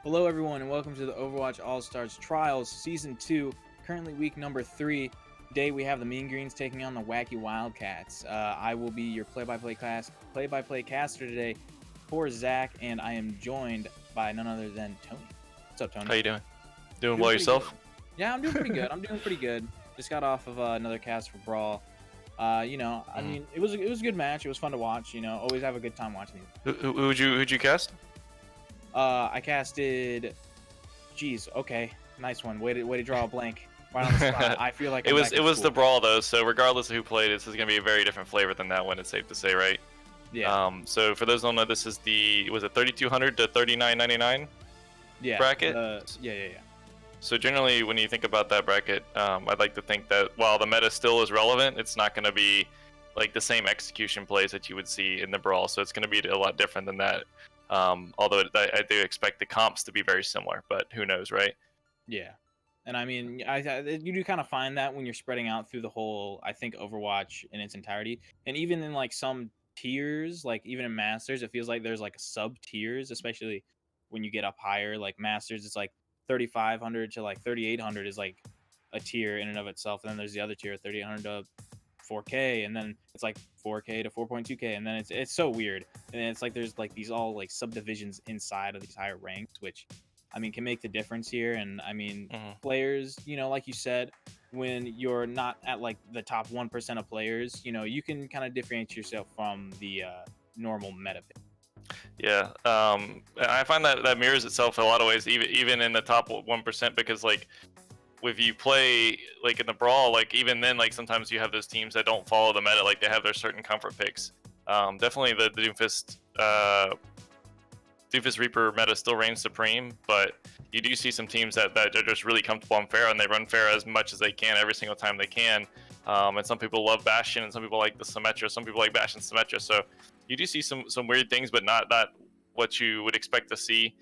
Hello everyone and welcome to the Overwatch All-Stars Trials Season 2, currently week number 3. Today we have the Mean Greens taking on the Wacky Wildcats. I will be your play-by-play caster today for Zach, and I am joined by none other than Tony. What's up, Tony? How you doing? Doing well yourself? Good. Yeah, I'm doing pretty good. I'm doing pretty good. Just got off of another cast for Brawl. I mean, it was a good match. It was fun to watch. Always have a good time watching these. Who'd you cast? I casted. Jeez, okay, nice one. Way to draw a blank. Right on the spot. I feel like it was the Brawl though, so regardless of who played, this is gonna be a very different flavor than that one. It's safe to say, right? Yeah. So for those who don't know, this is was it 3,200 to 3,999 bracket? Yeah. So generally, when you think about that bracket, I'd like to think that while the meta still is relevant, it's not going to be like the same execution plays that you would see in the Brawl. So it's going to be a lot different than that. Although I do expect the comps to be very similar, but who knows, right? Yeah. And I mean, you do kind of find that when you're spreading out through the whole, I think, Overwatch in its entirety. And even in like some tiers, like even in Masters, it feels like there's like sub tiers, especially when you get up higher. Like Masters, it's like 3,500 to like 3,800 is like a tier in and of itself. And then there's the other tier, 3,800 to 4K, and then it's like 4K to 4.2K, and then it's so weird. And then it's like there's like these all like subdivisions inside of these higher ranks, which I mean can make the difference here. And I mean, players, like you said, when you're not at like the top 1% of players, you can kind of differentiate yourself from the normal meta pick. Yeah, I find that mirrors itself in a lot of ways, even in the top 1%, because like if you play like in the Brawl, like even then, like sometimes you have those teams that don't follow the meta, like they have their certain comfort picks. Definitely the Doomfist Reaper meta still reigns supreme, but you do see some teams that are just really comfortable on Pharah, and they run Pharah as much as they can every single time they can. And some people love Bastion, and some people like the Symmetra, some people like Bastion Symmetra. So you do see some weird things, but not what you would expect to see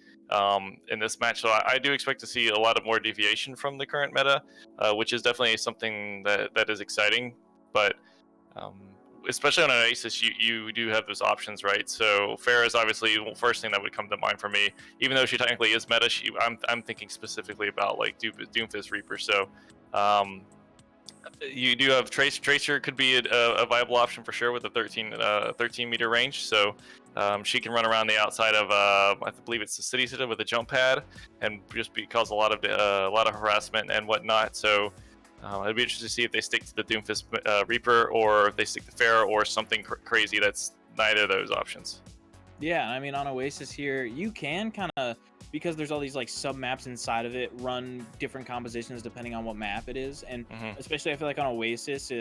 in this match. So I do expect to see a lot of more deviation from the current meta, which is definitely something that is exciting. But especially on an Oasis, you do have those options, right? So Pharah is obviously the first thing that would come to mind for me. Even though she technically is meta, I'm thinking specifically about like Doomfist Reaper. So you do have Tracer could be a viable option for sure with a 13 meter range. So she can run around the outside of I believe it's the city center with a jump pad and just cause a lot of harassment and whatnot. So it'd be interesting to see if they stick to the Doomfist Reaper or if they stick to Pharah or something crazy that's neither of those options. Yeah, I mean on Oasis here, you can kind of, because there's all these like sub maps inside of it, run different compositions depending on what map it is. And especially I feel like on Oasis,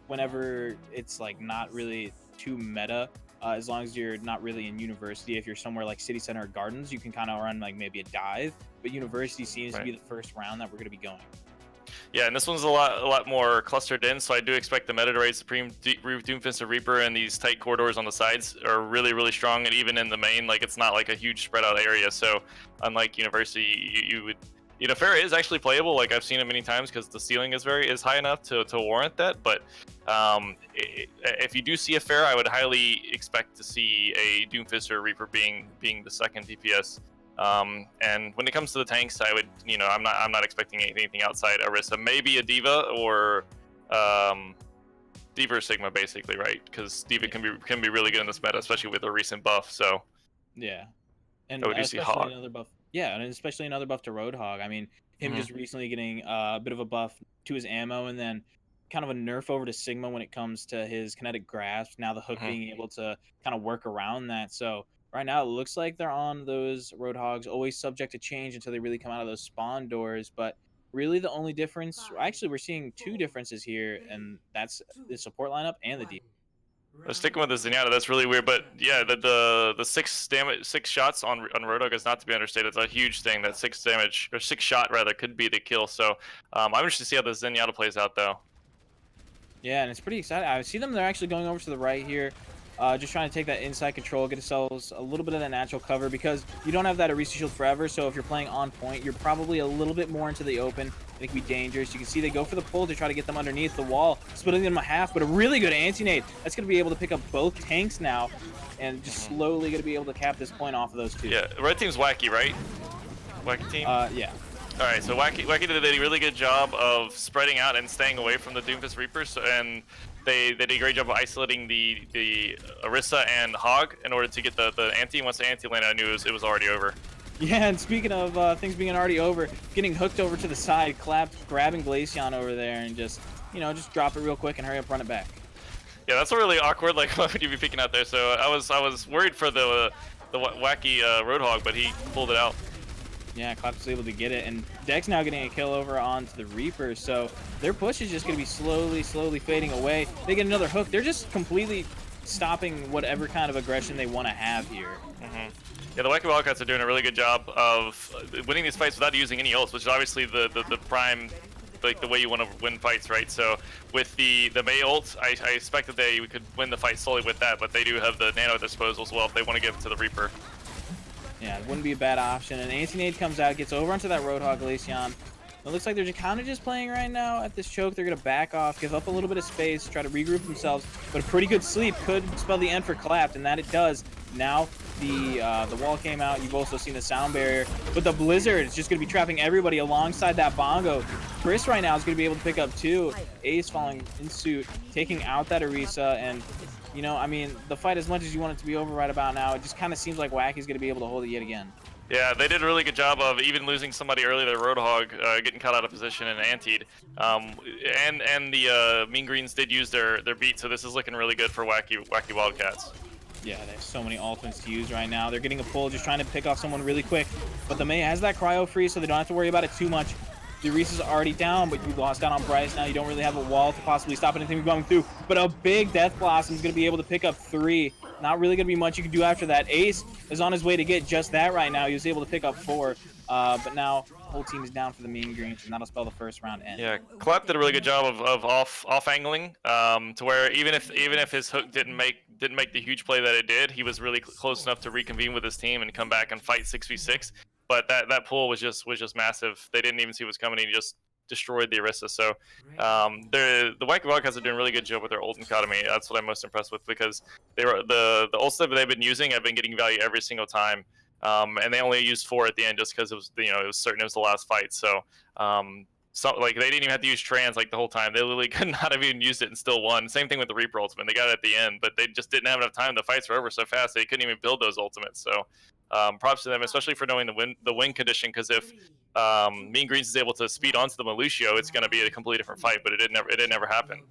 whenever it's like not really too meta, as long as you're not really in University, if you're somewhere like City Center or Gardens, you can kind of run like maybe a dive. But University seems to be the first round that we're going to be going. Yeah, and this one's a lot more clustered in, so I do expect the meta to raid Supreme Doomfist Reaper, and these tight corridors on the sides are really, really strong, and even in the main, like it's not like a huge spread out area. So unlike University, you would, Pharah is actually playable. Like I've seen it many times because the ceiling is high enough to warrant that. But if you do see a Pharah, I would highly expect to see a Doomfist or Reaper being the second DPS. And when it comes to the tanks, I would, I'm not expecting anything outside Orisa. Maybe a D.Va or D.Va or Sigma, basically, right? Because D.Va can be really good in this meta, especially with a recent buff. So yeah, and especially another buff. Yeah, and especially another buff to Roadhog. I mean, him just recently getting a bit of a buff to his ammo, and then kind of a nerf over to Sigma when it comes to his kinetic grasp. Now the hook being able to kind of work around that. So right now, it looks like they're on those Roadhogs, always subject to change until they really come out of those spawn doors. But really, the only difference, actually, we're seeing two differences here, and that's the support lineup and the D. Sticking with the Zenyatta, that's really weird. But yeah, the 6 shots on Roadhog is not to be understated. It's a huge thing. That 6 damage, or 6 shot rather, could be the kill. So I'm interested to see how the Zenyatta plays out, though. Yeah, and it's pretty exciting. I see them. They're actually going over to the right here. Just trying to take that inside control, get ourselves a little bit of that natural cover, because you don't have that Orisa shield forever. So if you're playing on point, you're probably a little bit more into the open. It can be dangerous. You can see they go for the pull to try to get them underneath the wall, splitting them in half, but a really good anti-nade. That's going to be able to pick up both tanks now and just slowly going to be able to cap this point off of those two. Yeah, red team's Wacky, right? Wacky team? Yeah. Alright, so Wacky did a really good job of spreading out and staying away from the Doomfist Reapers, and they did a great job of isolating the Orisa and Hog in order to get the anti. Once the anti landed, I knew it was already over. Yeah, and speaking of things being already over, getting hooked over to the side, Clapped grabbing Glaceon over there and just, you know, just drop it real quick and hurry up, run it back. Yeah, that's really awkward. Like, what would you be picking out there? So I was worried for the Wacky Roadhog, but he pulled it out. Yeah, Clapped was able to get it, and Dex now getting a kill over onto the Reaper, so their push is just going to be slowly fading away. They get another hook. They're just completely stopping whatever kind of aggression they want to have here. Yeah, the Wacky Wildcats are doing a really good job of winning these fights without using any ults, which is obviously the prime, like the way you want to win fights, right? So with the Mei ult, I expect that we could win the fight solely with that, but they do have the Nano at their disposal as well if they want to give it to the Reaper. Yeah, it wouldn't be a bad option. And Anti-Nade comes out, gets over onto that Roadhog Glaceon. It looks like they're kind of just playing right now at this choke. They're going to back off, give up a little bit of space, try to regroup themselves. But a pretty good sleep could spell the end for Clapped, and that it does. Now the wall came out. You've also seen the sound barrier. But the Blizzard is just going to be trapping everybody alongside that Bongo. Chris right now is going to be able to pick up 2. Ace falling in suit, taking out that Orisa, and you know, I mean, the fight, as much as you want it to be over right about now, it just kind of seems like Wacky's going to be able to hold it yet again. Yeah, they did a really good job of even losing somebody early, their Roadhog, getting caught out of position and antied. And the Mean Greens did use their beat, so this is looking really good for Wacky Wildcats. Yeah, they have so many ultimates to use right now. They're getting a pull, just trying to pick off someone really quick. But the Mei has that cryo freeze, so they don't have to worry about it too much. The Reese is already down, but you lost out on Bryce. Now you don't really have a wall to possibly stop anything from going through. But a big Death Blossom is going to be able to pick up 3. Not really going to be much you can do after that. Ace is on his way to get just that right now. He was able to pick up 4. But now the whole team is down for the Mean Greens, and that'll spell the first round end. Yeah, Clap did a really good job of off angling, to where even if his hook didn't make the huge play that it did, he was really close enough to reconvene with his team and come back and fight 6v6. But that pull was just massive. They didn't even see what was coming. He just destroyed the Orisa. So the Wacky Wildcats are doing a really good job with their ult economy. That's what I'm most impressed with, because they were the ults that they've been using have been getting value every single time. And they only used 4 at the end just because it was, you know, it was certain it was the last fight. So like they didn't even have to use trans like the whole time. They literally could not have even used it and still won. Same thing with the Reaper ultimate. They got it at the end, but they just didn't have enough time. The fights were over so fast they couldn't even build those ultimates. So props to them, especially for knowing the win condition. Because if Mean Greens is able to speed onto the Melucio, it's going to be a completely different fight. But it didn't ever happen.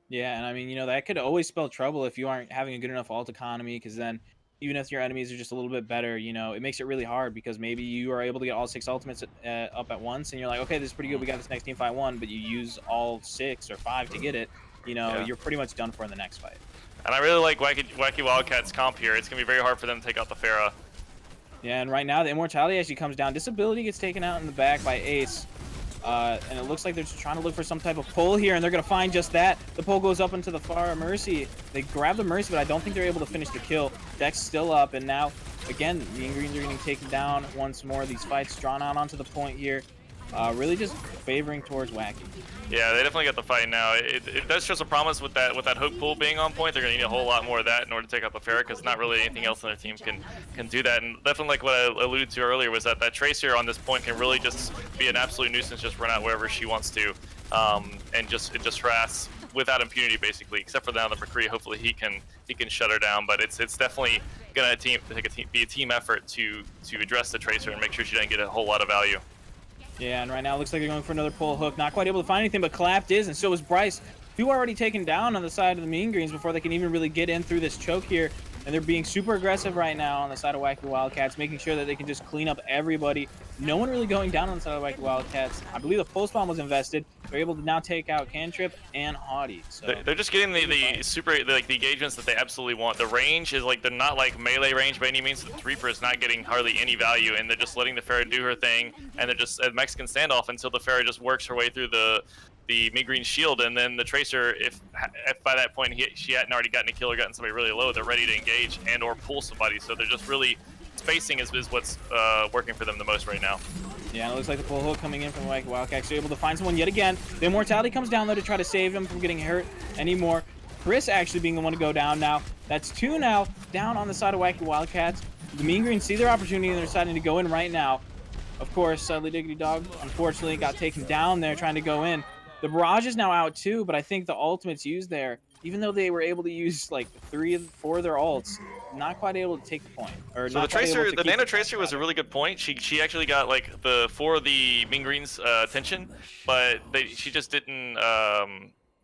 Yeah, and I mean, you know, that could always spell trouble if you aren't having a good enough ult economy, because then even if your enemies are just a little bit better, you know, it makes it really hard, because maybe you are able to get all 6 ultimates up at once, and you're like, okay, this is pretty good, we got this next team fight 1, but you use all 6 or 5 to get it, you know, You're pretty much done for in the next fight. And I really like Wacky Wildcats comp here. It's going to be very hard for them to take out the Pharah. Yeah, and right now the Immortality actually comes down. Disability gets taken out in the back by Ace. And it looks like they're just trying to look for some type of pull here, and they're going to find just that. The pull goes up into the far Mercy. They grab the Mercy, but I don't think they're able to finish the kill. Deck's still up, and now, again, Mean Greens are getting taken down once more. These fights drawn out onto the point here. Really just favoring towards Wacky. Yeah, they definitely got the fight now. It does show some promise with that hook pull being on point. They're going to need a whole lot more of that in order to take out the Pharah, because not really anything else on their team can do that. And definitely, like what I alluded to earlier, was that Tracer on this point can really just be an absolute nuisance, just run out wherever she wants to, and just harass without impunity, basically. Except for now the McCree, hopefully he can shut her down. But it's definitely going to be a team effort to address the Tracer and make sure she doesn't get a whole lot of value. Yeah, and right now it looks like they're going for another pull hook. Not quite able to find anything, but Clapped is, and so is Bryce. 2 already taken down on the side of the Mean Greens before they can even really get in through this choke here. And they're being super aggressive right now on the side of Wacky Wildcats, making sure that they can just clean up everybody. No one really going down on the side of Wacky Wildcats. I believe the Pulse Bomb was invested. They're able to now take out Cantrip and Haughty. So they're just getting the engagements that they absolutely want. The range is like, they're not like melee range by any means. The Reaper is not getting hardly any value, and they're just letting the Pharah do her thing, and they're just a Mexican standoff until the Pharah just works her way through the Mean Green shield, and then the Tracer, if by that point she hadn't already gotten a kill or gotten somebody really low, they're ready to engage and or pull somebody. So they're just really, spacing is what's working for them the most right now. Yeah, it looks like the pull hook coming in from Wacky Wildcats. They're able to find someone yet again. The Immortality comes down though to try to save him from getting hurt anymore. Chris actually being the one to go down now. That's 2 now down on the side of Wacky Wildcats. The Mean Greens see their opportunity and they're deciding to go in right now. Of course, Diggity Dog unfortunately got taken down there trying to go in. The barrage is now out too, but I think the ultimates used there, even though they were able to use like 4 of their ults, not quite able to take the point, or So the not quite able Tracer, to the keep Nano the point, Tracer was a rather. really good point. She actually got like the 4 of the Mean Green's attention, but she just didn't.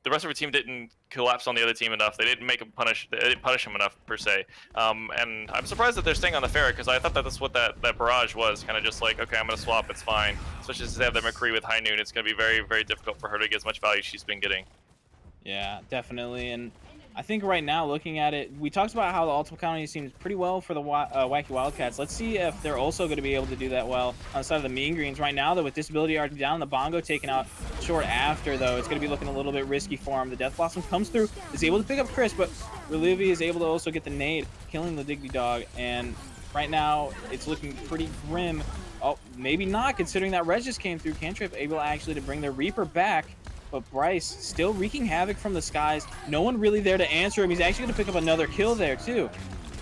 The rest of her team didn't collapse on the other team enough. They didn't make them punish. They didn't punish them enough per se. And I'm surprised that they're staying on the Pharah because I thought that that's what that barrage was. Kind of just like, okay, I'm gonna swap. It's fine. Especially since they have the McCree with High Noon, it's gonna be very, very difficult for her to get as much value she's been getting. Yeah, definitely. And I think right now, looking at it, we talked about how the ultimate economy seems pretty well for the Wacky Wildcats. Let's see if they're also going to be able to do that well on the side of the Mean Greens. Right now, though, with Disability already down, the Bongo taken out short after, though, it's going to be looking a little bit risky for him. The Death Blossom comes through, is able to pick up Chris, but Relivi is able to also get the nade, killing the Diggity Dog. And right now, it's looking pretty grim. Oh, maybe not, considering that Reg just came through. Cantrip able actually to bring the Reaper back. But Bryce still wreaking havoc from the skies. No one really there to answer him. He's actually going to pick up another kill there, too.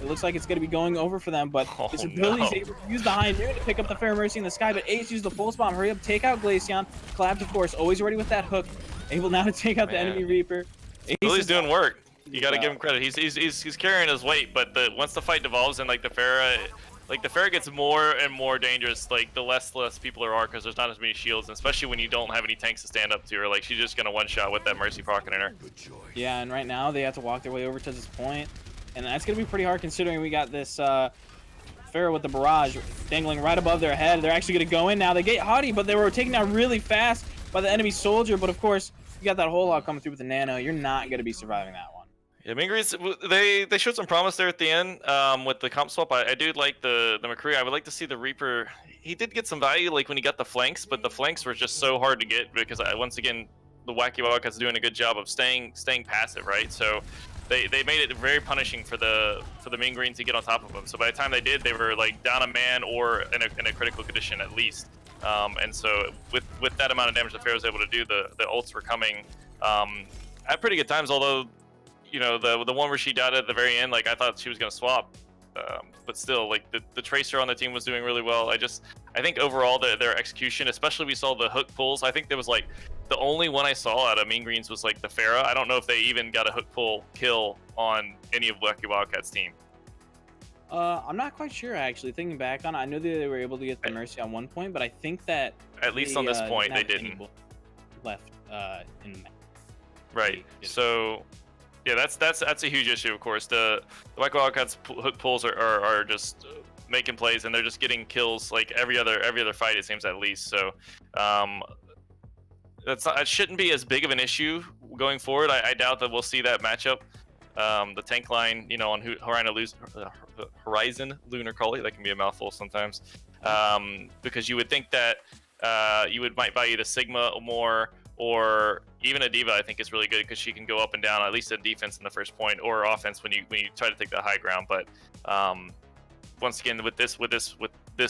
It looks like it's going to be going over for them, but Oh, his ability is no. able to use the High Noon to pick up the Fair Mercy in the sky, but Ace used the Pulse Bomb. Hurry up, take out Glaceon. Collapse, of course, always ready with that hook. Able now to take out the enemy Reaper. Ace Lily's doing work. You got to well. give him credit. He's carrying his weight, but once the fight devolves and like the Pharah gets more and more dangerous, like the less people there are because there's not as many shields, and especially when you don't have any tanks to stand up to her. Like she's just gonna one shot with that Mercy proccing in her. Yeah, and right now they have to walk their way over to this point, and that's gonna be pretty hard considering we got this Pharaoh with the barrage dangling right above their head. They're actually gonna go in now. They get Haughty, but they were taken down really fast by the enemy soldier. But of course, you got that whole lot coming through with the Nano. You're not gonna be surviving that one. Yeah, Mean Greens, they showed some promise there at the end with the comp swap. I do like the McCree. I would like to see the Reaper. He did get some value like when he got the flanks, but the flanks were just so hard to get because once again the Wacky Wildcats doing a good job of staying passive, right? So they made it very punishing for the Mean Greens to get on top of them. So by the time they did, they were like down a man or in a critical condition at least. And so with that amount of damage the Pharaoh was able to do, the ults were coming at pretty good times, although you know the one where she died at the very end, like I thought she was gonna swap, but still, like the Tracer on the team was doing really well. I think overall their execution, especially we saw the hook pulls. I think there was like the only one I saw out of Mean Greens was like the Pharah. I don't know if they even got a hook pull kill on any of Wacky Wildcats team. I'm not quite sure actually. Thinking back on it, I know that they were able to get the Mercy on one point, but I think that At least on this point they didn't have didn't. any left in the match. Right. So yeah, that's a huge issue. Of course, the Wacky Wildcats hook pulls are just making plays, and they're just getting kills like every other fight, it seems, at least. So it shouldn't be as big of an issue going forward. I doubt that we'll see that matchup. The tank line, you know, on Horizon Lunar Collie, that can be a mouthful sometimes, because you would think that might value the Sigma more, or even a Diva. I think is really good because she can go up and down, at least in defense in the first point, or offense when you try to take the high ground. But once again, with this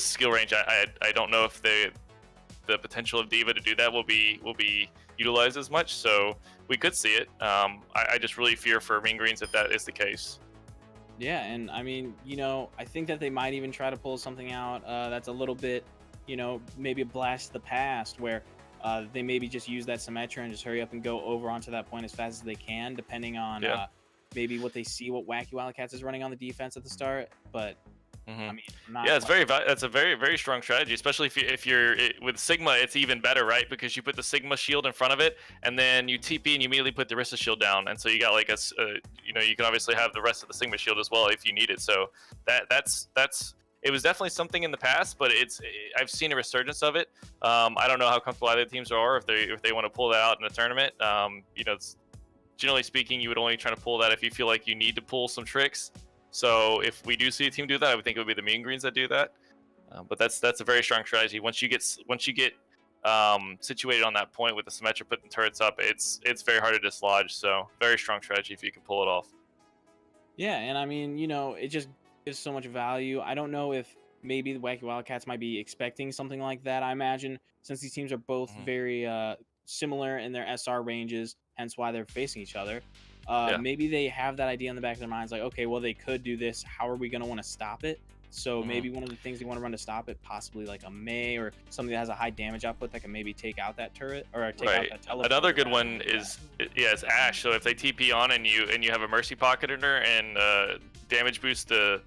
skill range, I don't know if the potential of Diva to do that will be utilized as much. So we could see it. I just really fear for Mean Greens if that is the case. Yeah, and I mean, you know, I think that they might even try to pull something out that's a little bit, you know, maybe a blast of the past, where they maybe just use that Symmetra and just hurry up and go over onto that point as fast as they can, depending on maybe what they see, what Wacky Wildcats is running on the defense at the start. But I mean, yeah, that's a very, very strong strategy, especially if you're with Sigma. It's even better, right? Because you put the Sigma shield in front of it, and then you TP and you immediately put the Rissa shield down, and so you got like you know, you can obviously have the rest of the Sigma shield as well if you need it. So that's it was definitely something in the past, but I've seen a resurgence of it. I don't know how comfortable other teams are if they want to pull that out in a tournament. You know, generally speaking, you would only try to pull that if you feel like you need to pull some tricks. So if we do see a team do that, I would think it would be the Mean Greens that do that. But that's a very strong strategy. Once you get situated on that point with the Symmetra putting turrets up, it's very hard to dislodge. So very strong strategy if you can pull it off. yeah, and I mean, you know, it just gives so much value. I don't know if maybe the Wacky Wildcats might be expecting something like that. I imagine since these teams are both very similar in their SR ranges, hence why they're facing each other. Maybe they have that idea in the back of their minds, like, okay, well, they could do this. How are we going to want to stop it? So maybe one of the things they want to run to stop it, possibly like a Mei or something that has a high damage output that can maybe take out that turret or take out that teleporter. Another good one is is Ashe. So if they TP on and you have a Mercy Pocket in her and damage boost the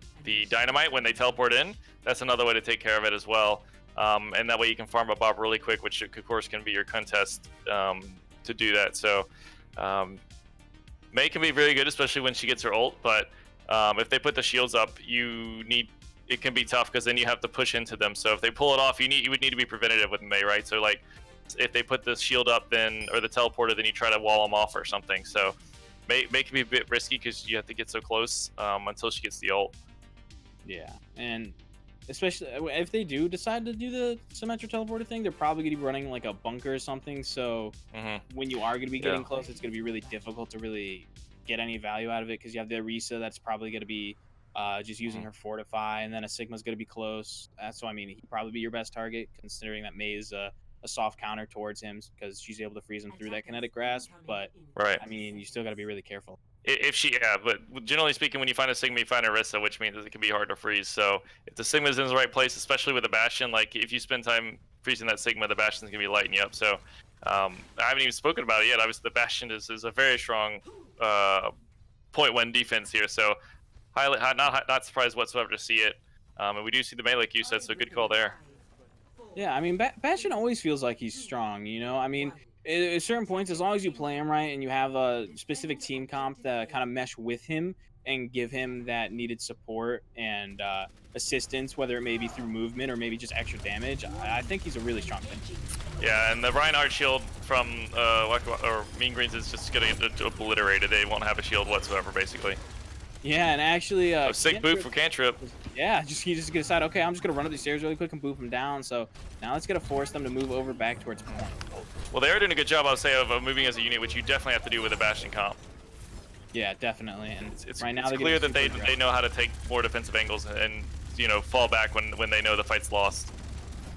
Dynamite when they teleport in, that's another way to take care of it as well. And that way you can farm a Bob really quick, which of course can be your contest to do that. So Mei can be very good, especially when she gets her ult. But if they put the shields up, it can be tough because then you have to push into them. So if they pull it off, you would need to be preventative with Mei, right? So like if they put the shield up then or the teleporter, then you try to wall them off or something. So Mei can be a bit risky because you have to get so close until she gets the ult. Yeah, and especially if they do decide to do the Symmetra teleporter thing, they're probably going to be running like a bunker or something. So when you are going to be getting close, it's going to be really difficult to really get any value out of it because you have the Orisa that's probably going to be just using her Fortify, and then a Sigma's going to be close. So I mean, he'd probably be your best target considering that Mei is a soft counter towards him because she's able to freeze him through that kinetic grasp. But I mean, you still got to be really careful. But generally speaking, when you find a Sigma, you find a Orisa, which means it can be hard to freeze. So if the Sigma's in the right place, especially with the Bastion, like if you spend time freezing that Sigma, the Bastion's gonna be lighting you up. So I haven't even spoken about it yet. Obviously, the Bastion is a very strong point one defense here. So not surprised whatsoever to see it. And we do see the Mei, like you said, so good call there. Yeah, I mean, Bastion always feels like he's strong, you know? I mean, at certain points, as long as you play him right and you have a specific team comp that kind of mesh with him and give him that needed support and assistance, whether it may be through movement or maybe just extra damage, I think he's a really strong thing. Yeah, and the Reinhardt shield from Wacky or Mean Greens is just going to get obliterated. They won't have a shield whatsoever, basically. Yeah, and actually, sick boot for Cantrip. Yeah, he just decide, okay, I'm just gonna run up these stairs really quick and boop them down. So now let's gotta force them to move over back towards point. Well, they are doing a good job, I would say, of moving as a unit, which you definitely have to do with a Bastion comp. Yeah, definitely. And it's right now it's clear that they know how to take more defensive angles and fall back when they know the fight's lost.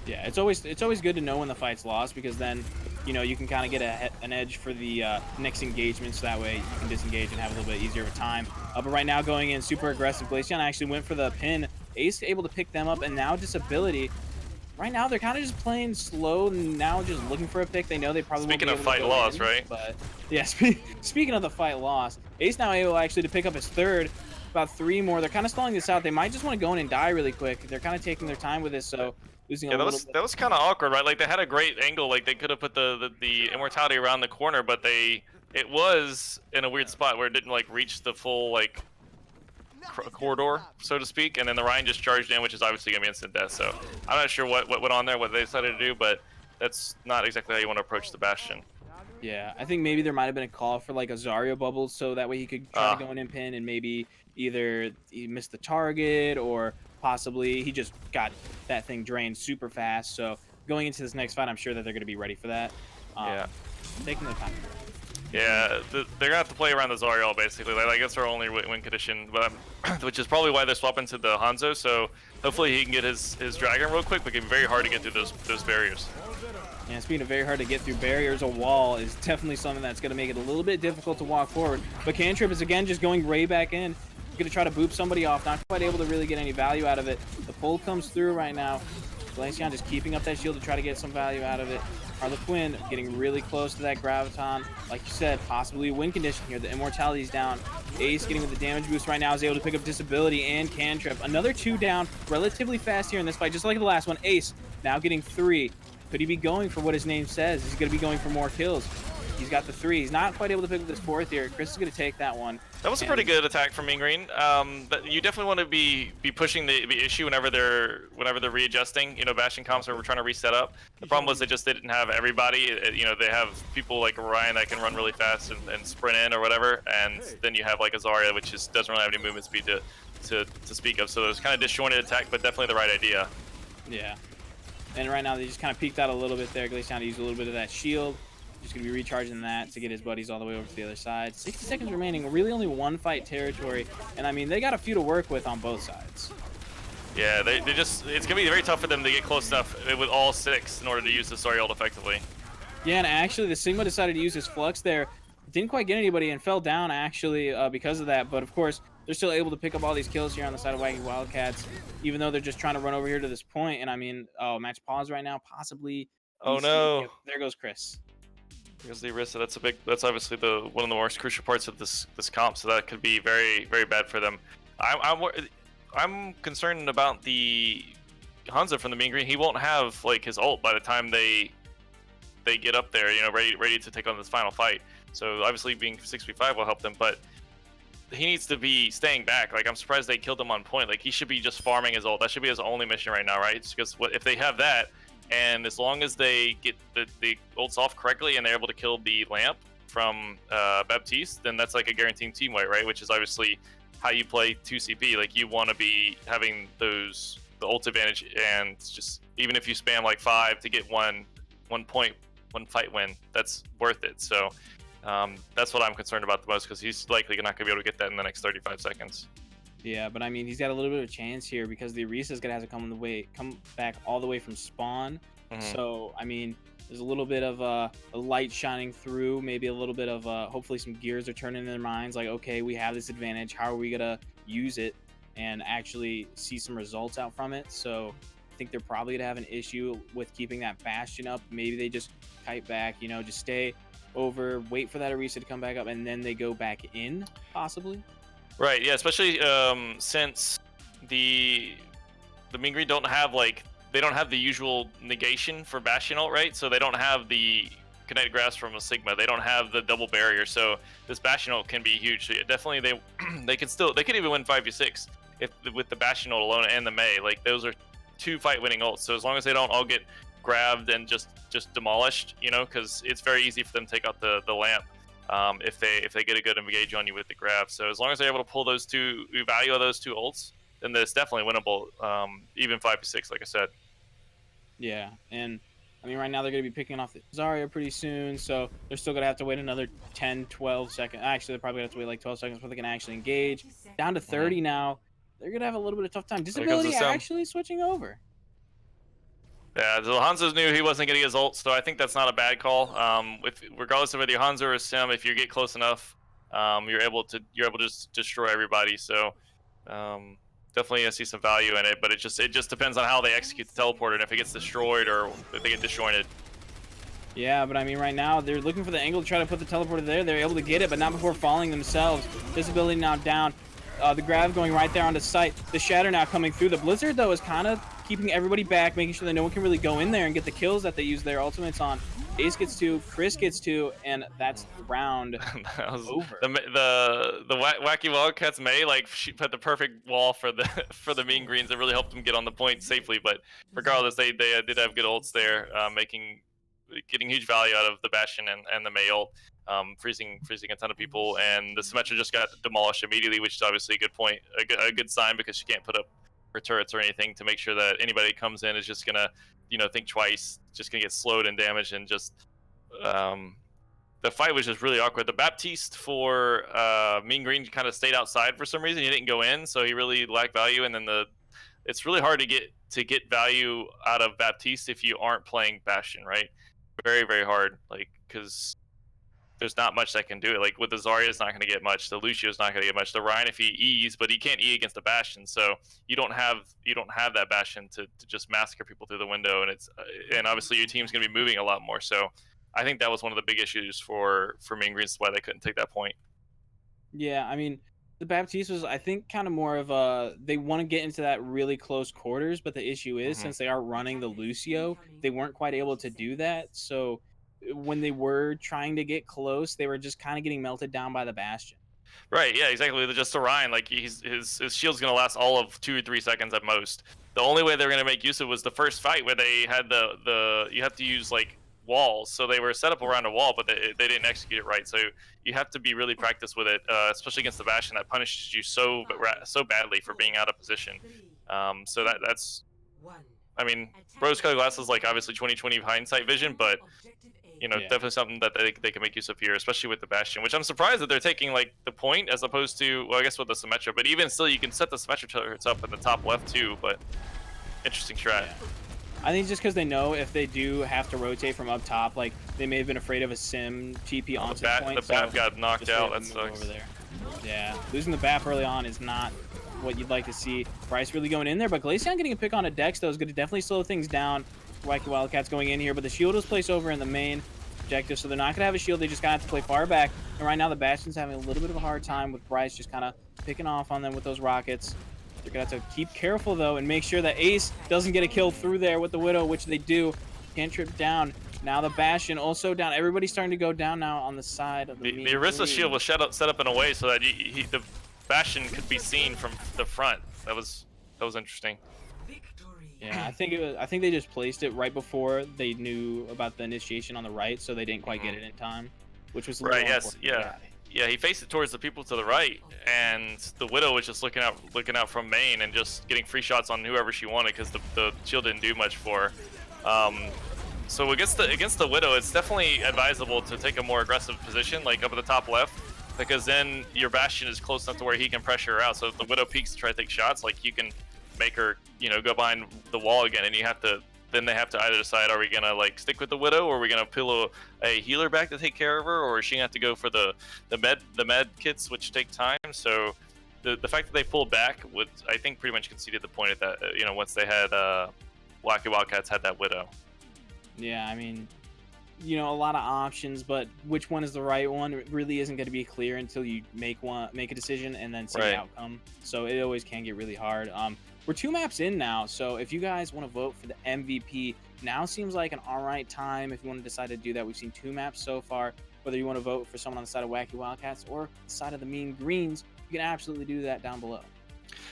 Yeah, it's always good to know when the fight's lost because then you can kind of get an edge for the next engagement, so that way you can disengage and have a little bit easier of a time. But right now going in super aggressive, Glaceon actually went for the pin. Ace able to pick them up, and now Disability. Right now they're kind of just playing slow and now just looking for a pick. They know they probably Speaking won't of be able fight to go loss, in, right? But yeah, speaking of the fight loss, Ace now able actually to pick up his third. About 3 more. They're kind of stalling this out. They might just want to go in and die really quick. They're kind of taking their time with this, so losing a little bit. That was kind of awkward, right? Like they had a great angle. Like they could have put the immortality around the corner, but it was in a weird spot where it didn't like reach the full like corridor, so to speak. And then the Ryan just charged in, which is obviously gonna be instant death. So I'm not sure what went on there, what they decided to do, but that's not exactly how you want to approach the Bastion. Yeah, I think maybe there might have been a call for like a Zarya bubble, so that way he could try to go in and pin, and maybe either he missed the target or possibly he just got that thing drained super fast. So going into this next fight, I'm sure that they're going to be ready for that. Taking the time. Yeah, they're gonna have to play around the Zariel basically. Like, I guess our only win condition, but which is probably why they're swapping to the Hanzo. So hopefully he can get his dragon real quick, but it's very hard to get through those barriers. Yeah, speaking of very hard to get through barriers, a wall is definitely something that's going to make it a little bit difficult to walk forward. But Cantrip is again just going right back in. He's going to try to boop somebody off, not quite able to really get any value out of it. The pull comes through right now. Glaceon just keeping up that shield to try to get some value out of it. Harlequin getting really close to that Graviton. Like you said, possibly a win condition here. The immortality's down. Ace getting with the damage boost right now is able to pick up Disability and Cantrip. Another 2 down relatively fast here in this fight, just like the last one. Ace now getting 3. Could he be going for what his name says? Is he going to be going for more kills? He's got the 3. He's not quite able to pick up this 4th here. Chris is going to take that one. That was a pretty good attack from Mean Green. You definitely want to be pushing the issue whenever they're readjusting. Bastion comps are trying to reset up. The problem was they didn't have everybody. They have people like Ryan that can run really fast and sprint in or whatever, and then you have like a Zarya, which doesn't really have any movement speed to speak of. So it was kind of disjointed attack, but definitely the right idea. Yeah. And right now they just kind of peeked out a little bit there. Glaceon used a little bit of that shield. Just going to be recharging that to get his buddies all the way over to the other side. 60 seconds remaining. Really only 1 fight territory. And I mean, they got a few to work with on both sides. Yeah, it's going to be very tough for them to get close enough with all 6 in order to use the Story ult effectively. Yeah, and actually the Sigma decided to use his Flux there. Didn't quite get anybody and fell down actually because of that. But of course, they're still able to pick up all these kills here on the side of Wacky Wildcats, even though they're just trying to run over here to this point. And I mean, oh, match pause right now, possibly. Oh DC. no. Yep, there goes Chris. Because the Orisa, that's obviously one of the most crucial parts of this comp, so that could be very, very bad for them. I'm concerned about the Hanzo from the Mean Green. He won't have like his ult by the time they get up there, you know, ready to take on this final fight. So obviously being 6v5 will help them, but he needs to be staying back. Like, I'm surprised they killed him on point. Like, he should be just farming his ult. That should be his only mission right now, right? Because if they have that, and as long as they get the ults off correctly and they're able to kill the lamp from Baptiste, then that's like a guaranteed team wipe, right? Which is obviously how you play 2CP. Like, you want to be having the ult advantage, and just even if you spam like 5 to get one fight win, that's worth it. So that's what I'm concerned about the most, because he's likely not going to be able to get that in the next 35 seconds. Yeah, but I mean, he's got a little bit of a chance here because the Orisa is gonna have to come back all the way from spawn. So I mean, there's a little bit of a light shining through, maybe a little bit of hopefully some gears are turning in their minds. Like, okay, we have this advantage. How are we gonna use it and actually see some results out from it? So I think they're probably gonna have an issue with keeping that Bastion up. Maybe they just kite back, you know, just stay over, wait for that Orisa to come back up, and then they go back in, possibly. Right, yeah, especially since the Mean Green don't have the usual negation for Bastion ult, right? So they don't have the Kinetic Grasp from a Sigma. They don't have the double barrier. So this Bastion ult can be huge. So definitely they could even win 5v6 with the Bastion ult alone and the Mei. Like, those are 2 fight-winning ults. So as long as they don't all get grabbed and just demolished, you know, because it's very easy for them to take out the lamp. If they get a good engage on you with the grab. So as long as they're able to pull those two value of those 2 ults, then it's definitely winnable, even 5v6, like I said. Yeah, and I mean, right now they're going to be picking off the Zarya pretty soon, so they're still going to have to wait another 10, 12 seconds. Actually, they're probably going to have to wait like 12 seconds before they can actually engage. Down to 30 now. They're going to have a little bit of tough time. Disability actually switching over. Yeah, the Hanzo knew he wasn't getting his ult, so I think that's not a bad call. Regardless of whether you're Hanzo or Sim, if you get close enough, you're able to just destroy everybody. So definitely see some value in it, but it just depends on how they execute the teleporter and if it gets destroyed or if they get disjointed. Yeah, but I mean, right now they're looking for the angle to try to put the teleporter there. They're able to get it, but not before falling themselves. Disability now down. The grab going right there onto site. The shatter now coming through. The blizzard though is kind of keeping everybody back, making sure that no one can really go in there and get the kills that they use their ultimates on. Ace gets 2, Chris gets 2, and that's the round over. The Wacky Wildcats Mei, like, she put the perfect wall for the Mean Greens. It really helped them get on the point safely. But regardless, they did have good ults there, getting huge value out of the Bastion and the Mei ult, freezing a ton of people. And the Symmetra just got demolished immediately, which is obviously a good point, a good sign, because she can't put up her turrets or anything to make sure that anybody that comes in is just gonna, you know, think twice, just gonna get slowed and damaged. And just the fight was just really awkward. The Baptiste for Mean Green kind of stayed outside for some reason. He didn't go in, so he really lacked value. And then it's really hard to get value out of Baptiste if you aren't playing Bastion, right? Very, very hard, like, because there's not much that can do it. Like, with the Zarya, it's not going to get much. The Lucio's not going to get much. The Ryan, if he E's, but he can't E against the Bastion, so you don't have that Bastion to just massacre people through the window, and obviously your team's going to be moving a lot more. So I think that was one of the big issues for Mean Greens, why they couldn't take that point. Yeah, I mean, the Baptiste was, I think, kind of more of they want to get into that really close quarters, but the issue is, since they are running the Lucio, they weren't quite able to do that. So when they were trying to get close, they were just kind of getting melted down by the Bastion. Right, yeah, exactly. Just Orion, like, his shield's going to last all of 2 or 3 seconds at most. The only way they were going to make use of it was the first fight, where they had you have to use, like, walls. So they were set up around a wall, but they didn't execute it right. So you have to be really practiced with it, especially against the Bastion that punishes you so badly for being out of position. So that's, I mean, rose-colored glasses, like, obviously 2020 hindsight vision, but, you know, definitely something that they can make use of here, especially with the Bastion, which I'm surprised that they're taking, like, the point as opposed to, well, I guess with the Symmetra, but even still, you can set the Symmetra turrets up in the top left too, but interesting strat. Yeah. I think just because they know if they do have to rotate from up top, like, they may have been afraid of a Sim TP onto the point. The Bat got knocked out, that sucks. Over there. Yeah, losing the BAP early on is not what you'd like to see. Bryce really going in there, but Glaceon getting a pick on a Dex, though, is going to definitely slow things down. Wacky Wildcats going in here, but the shield was placed over in the main objective, so they're not going to have a shield. They just got to have to play far back. And right now, the Bastion's having a little bit of a hard time with Bryce just kind of picking off on them with those rockets. They're going to have to keep careful, though, and make sure that Ace doesn't get a kill through there with the Widow, which they do. Can't trip down. Now the Bastion also down. Everybody's starting to go down now on the side of the Orisa shield was set up in a way so that the Bastion could be seen from the front. That was interesting. Yeah, I think they just placed it right before they knew about the initiation on the right, so they didn't quite get it in time, which was a little Yes, yeah. Yeah, he faced it towards the people to the right, and the Widow was just looking out from main and just getting free shots on whoever she wanted because the shield didn't do much for her. So against the Widow, it's definitely advisable to take a more aggressive position, like up at the top left, because then your Bastion is close enough to where he can pressure her out. So if the Widow peeks to try to take shots, like you can make her, go behind the wall again, and then they have to either decide, are we gonna like stick with the Widow, or are we gonna pull a healer back to take care of her, or is she gonna have to go for the med kits, which take time. So the fact that they pulled back would, I think, pretty much conceded the point at that, once they had Wacky Wildcats had that Widow. Yeah, I mean, a lot of options, but which one is the right one? It really isn't going to be clear until you make a decision and then see the outcome. So it always can get really hard. We're 2 maps in now, so if you guys want to vote for the MVP, now seems like an all right time if you want to decide to do that. We've seen 2 maps so far. Whether you want to vote for someone on the side of Wacky Wildcats or the side of the Mean Greens, you can absolutely do that down below.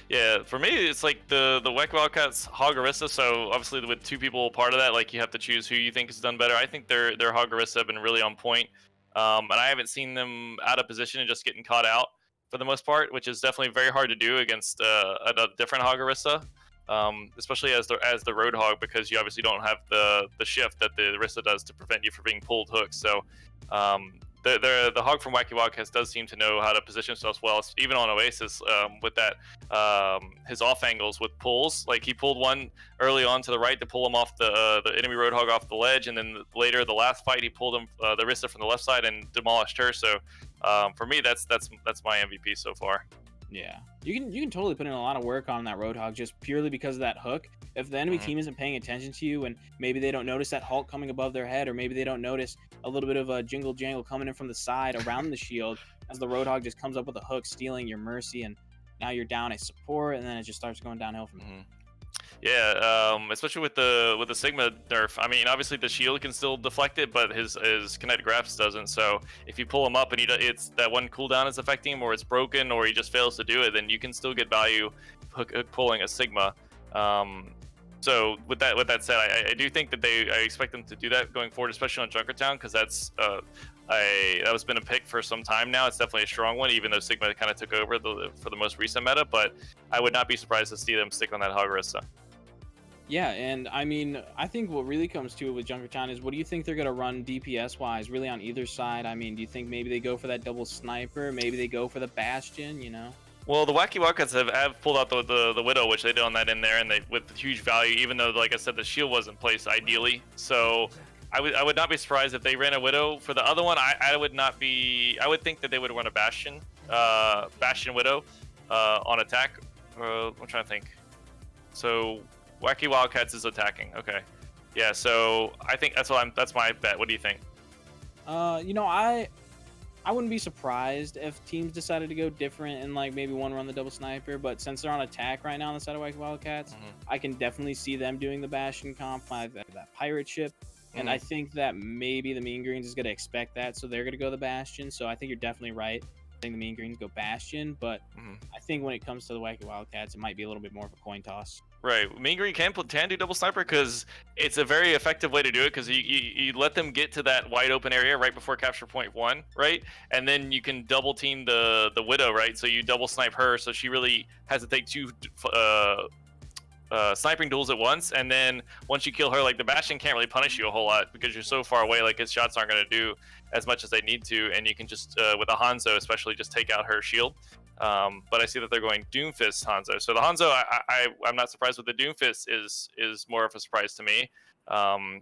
Yeah, for me, it's like the Wacky Wildcats Hog Orisa. So obviously, with 2 people part of that, like you have to choose who you think has done better. I think their Hog Orisa have been really on point, and I haven't seen them out of position and just getting caught out for the most part, which is definitely very hard to do against a different Hog Orisa, especially as the Roadhog, because you obviously don't have the shift that the Orisa does to prevent you from being pulled hooks. So the Hog from Wacky Wildcats does seem to know how to position himself well, even on Oasis, with that his off angles with pulls. Like he pulled one early on to the right to pull him off the enemy Roadhog off the ledge, and then later the last fight he pulled him the Orisa from the left side and demolished her. So for me, that's my MVP so far. Yeah, you can totally put in a lot of work on that Roadhog just purely because of that hook. If the enemy team isn't paying attention to you and maybe they don't notice that Hulk coming above their head, or maybe they don't notice a little bit of a jingle jangle coming in from the side around the shield as the Roadhog just comes up with a hook, stealing your Mercy, and now you're down a support, and then it just starts going downhill from there. Yeah, especially with the Sigma nerf. I mean, obviously the shield can still deflect it, but his kinetic grasp doesn't. So if you pull him up and it's that one cooldown is affecting him, or it's broken, or he just fails to do it, then you can still get value hook pulling a Sigma. So with that said, I do think that I expect them to do that going forward, especially on Junkertown, because that's that was been a pick for some time now. It's definitely a strong one, even though Sigma kind of took over for the most recent meta. But I would not be surprised to see them stick on that Hog Orisa. Yeah, and I mean, I think what really comes to it with Junkertown is, what do you think they're going to run DPS-wise, really on either side? I mean, do you think maybe they go for that double sniper? Maybe they go for the Bastion, Well, the Wacky Wildcats have pulled out the Widow, which they did on that in there, and they with huge value, even though, like I said, the shield wasn't placed ideally. So I would not be surprised if they ran a Widow. For the other one, I would not be. I would think that they would run a Bastion Widow on attack. I'm trying to think. So Wacky Wildcats is attacking. Okay, yeah. So I think that's my bet. What do you think? I wouldn't be surprised if teams decided to go different and like maybe one run the double sniper, but since they're on attack right now on the side of Wacky Wildcats, I can definitely see them doing the Bastion comp, like that pirate ship. And I think that maybe the Mean Greens is going to expect that, so they're going to go the Bastion. So I think you're definitely right. I think the Mean Greens go Bastion, but I think when it comes to the Wacky Wildcats, it might be a little bit more of a coin toss. Right, Mean Green can do double sniper because it's a very effective way to do it, because you let them get to that wide open area right before capture point 1, right? And then you can double team the Widow, right? So you double snipe her, so she really has to take 2 sniping duels at once, and then once you kill her, like the Bastion can't really punish you a whole lot because you're so far away, like his shots aren't going to do as much as they need to, and you can just with a Hanzo especially just take out her shield. But I see that they're going Doomfist Hanzo. So the Hanzo, I'm not surprised with the Doomfist is more of a surprise to me.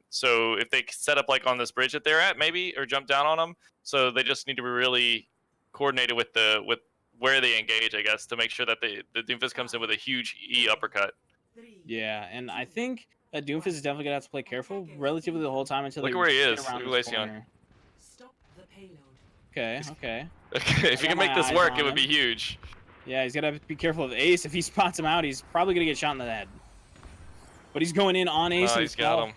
So if they set up like on this bridge that they're at, maybe, or jump down on them, so they just need to be really coordinated with where they engage, I guess, to make sure that the Doomfist comes in with a huge E uppercut. Yeah, and I think that Doomfist is definitely gonna have to play careful relatively the whole time until Look they at where he get is. around Look at this Glaceon. corner. Okay, okay. Okay, if I you got can make my this eyes work, on it would him. be huge. Yeah, he's gotta be careful of Ace. If he spots him out, he's probably gonna get shot in the head. But he's going in on Ace He's got him.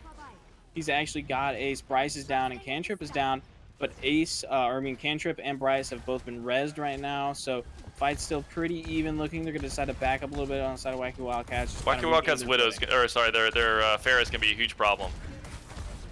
He's actually got Ace. Bryce is down and Cantrip is down. But Ace, Cantrip and Bryce have both been rezzed right now. So fight's still pretty even looking. They're gonna decide to back up a little bit on the side of Wacky Wildcats. Wacky Wildcats Widows, or sorry, their Pharah is gonna be a huge problem.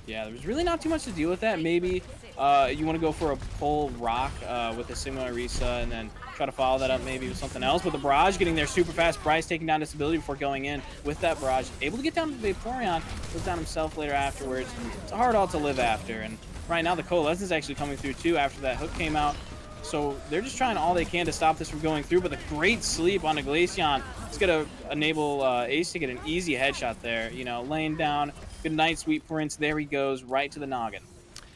Yeah, there's really not too much to deal with that. Maybe you want to go for a pull rock with a Sigma Orisa and then try to follow that up maybe with something else. But the barrage getting there super fast. Bryce taking down Disability before going in with that barrage. Able to get down to Vaporeon. Goes down himself later afterwards. It's a hard ult to live after. And right now the Coalescence actually coming through too after that hook came out. So they're just trying all they can to stop this from going through. But the great sleep on a Glaceon is going to enable Ace to get an easy headshot there. You know, laying down. Good night, sweet prince. There he goes, right to the noggin.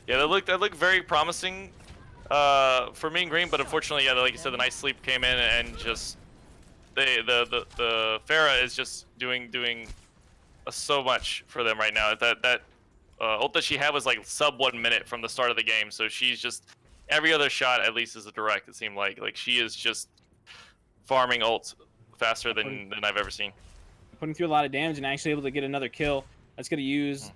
Yeah, that looked very promising for Mean Green, but unfortunately, yeah, like you said, the nice sleep came in and just the Pharah is just doing so much for them right now. That ult that she had was like sub 1 minute from the start of the game, so she's just every other shot at least is a direct. It seemed like she is just farming ults faster than I've ever seen. Putting through a lot of damage and actually able to get another kill. That's gonna use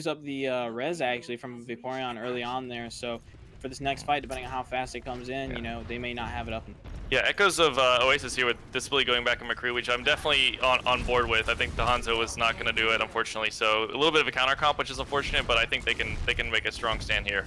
up the res actually from Vaporeon early on there. So for this next fight, depending on how fast it comes in, you know, they may not have it up. Yeah, echoes of Oasis here with Disability going back in McCree, which I'm definitely on board with. I think the Hanzo was not going to do it, unfortunately. So a little bit of a counter comp, which is unfortunate, but I think they can make a strong stand here.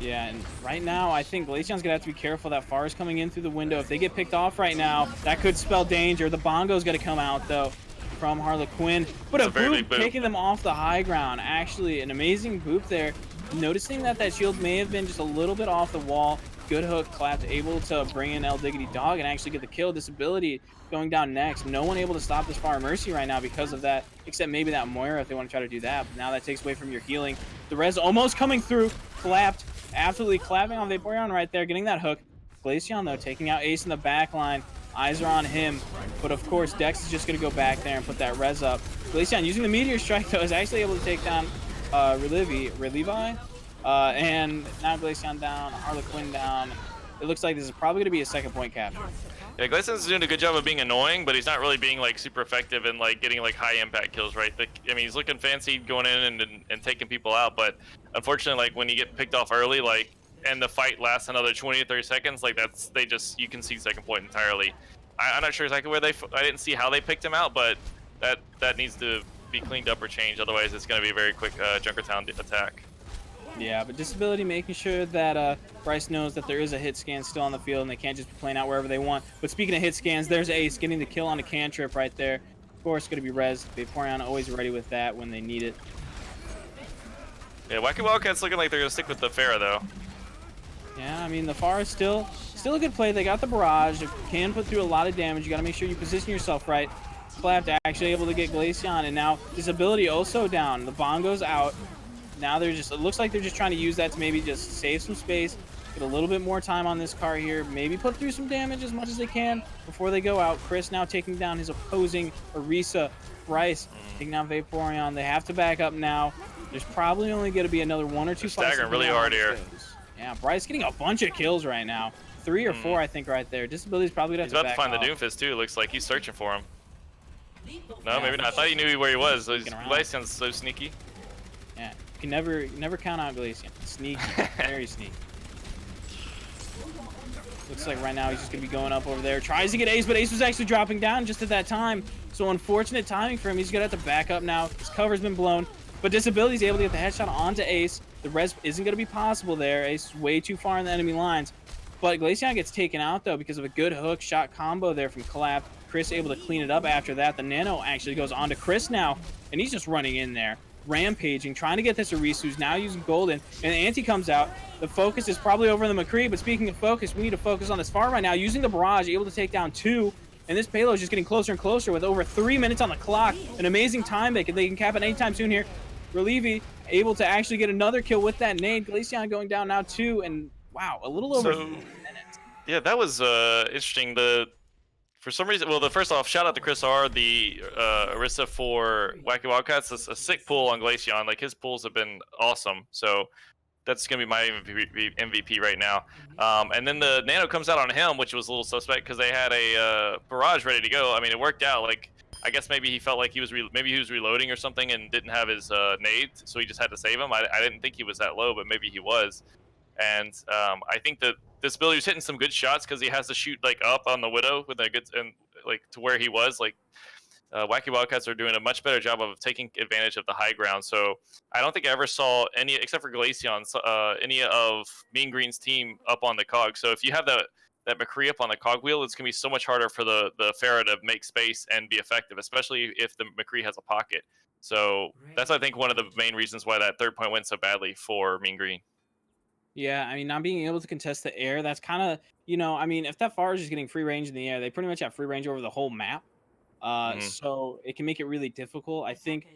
Yeah, and right now, I think Glaceon's gonna have to be careful. That Pharah is coming in through the window. If they get picked off right now, that could spell danger. The Bongo's gonna come out though from Harlequin, but a boop taking them off the high ground. Actually, an amazing boop there. Noticing that shield may have been just a little bit off the wall. Good hook, clapped, able to bring in El Diggity Dog and actually get the kill. Disability going down next. No one able to stop this Fire Mercy right now because of that, except maybe that Moira if they want to try to do that. But now that takes away from your healing. The res almost coming through, clapped, absolutely clapping on Vaporeon right there, getting that hook. Glaceon though, taking out Ace in the back line. Eyes are on him, but of course Dex is just going to go back there and put that res up. Glaceon using the Meteor Strike though is actually able to take down Relivi, and now Glaceon down, Harlequin down. It looks like this is probably going to be a second point capture. Yeah, Glaceon's doing a good job of being annoying, but he's not really being like super effective in like getting like high impact kills, right? I mean, he's looking fancy going in and taking people out, but unfortunately, like when you get picked off early, like and the fight lasts another 20 to 30 seconds, like you can see second point entirely. I'm not sure exactly where I didn't see how they picked him out, but that needs to be cleaned up or changed. Otherwise, it's going to be a very quick Junkertown attack. Yeah, but Disability making sure that Bryce knows that there is a hit scan still on the field and they can't just be playing out wherever they want. But speaking of hit scans, there's Ace getting the kill on a Cantrip right there. Of course, going to be res. Vaporeon always ready with that when they need it. Yeah, Wacky Wildcats looking like they're going to stick with the Pharah though. Yeah, I mean, the Pharah is still a good play. They got the barrage. It can put through a lot of damage. You got to make sure you position yourself right. Clapped actually able to get Glaceon, and now Disability also down. The Bongo's out. Now it looks like they're just trying to use that to maybe just save some space, get a little bit more time on this car here, maybe put through some damage as much as they can before they go out. Chris now taking down his opposing Orisa. Bryce taking down Vaporeon. They have to back up now. There's probably only going to be another one or two fights. Staggering really hard here. Yeah, Bryce getting a bunch of kills right now. 3 or 4, I think, right there. Disability's probably going to have to back off. He's about to find the Doomfist, too. Looks like he's searching for him. No, maybe not. I thought he knew where he was. Glaceon's so sneaky. Yeah, you can never count out Glaceon. Sneaky, very sneaky. Looks like right now he's just going to be going up over there. Tries to get Ace, but Ace was actually dropping down just at that time. So unfortunate timing for him. He's going to have to back up now. His cover's been blown. But Disability's able to get the headshot onto Ace. The res isn't going to be possible there. Ace is way too far in the enemy lines. But Glaceon gets taken out, though, because of a good hook shot combo there from Collab. Chris able to clean it up after that. The Nano actually goes on to Chris now, and he's just running in there, rampaging, trying to get this Orisa, who's now using Golden. And the Anti comes out. The focus is probably over the McCree, but speaking of focus, we need to focus on this far right now. Using the Barrage, able to take down 2. And this payload is just getting closer and closer with over 3 minutes on the clock. An amazing time they can cap it anytime soon here. Relivi able to actually get another kill with that nade. Glaceon going down now 2, and wow, a little over 3 minutes. Yeah, that was interesting. For some reason, well, the first off, shout out to Chris R, the Orisa for Wacky Wildcats. That's a sick pull on Glaceon. Like his pulls have been awesome. So that's gonna be my MVP right now. And then the Nano comes out on him, which was a little suspect because they had a barrage ready to go. I mean, it worked out. Like I guess maybe he felt like he was maybe he was reloading or something and didn't have his nade, so he just had to save him. I didn't think he was that low, but maybe he was. And I think that this ability was hitting some good shots because he has to shoot like up on the Widow with a good and like to where he was. Like Wacky Wildcats are doing a much better job of taking advantage of the high ground. So I don't think I ever saw any, except for Glaceon, any of Mean Green's team up on the cog. So if you have that McCree up on the cog wheel, it's gonna be so much harder for the Pharah to make space and be effective, especially if the McCree has a pocket. So that's I think one of the main reasons why that third point went so badly for Mean Green. Yeah, I mean, not being able to contest the air, that's kind of, you know, I mean, if that far is just getting free range in the air, they pretty much have free range over the whole map. Hmm. So it can make it really difficult. I think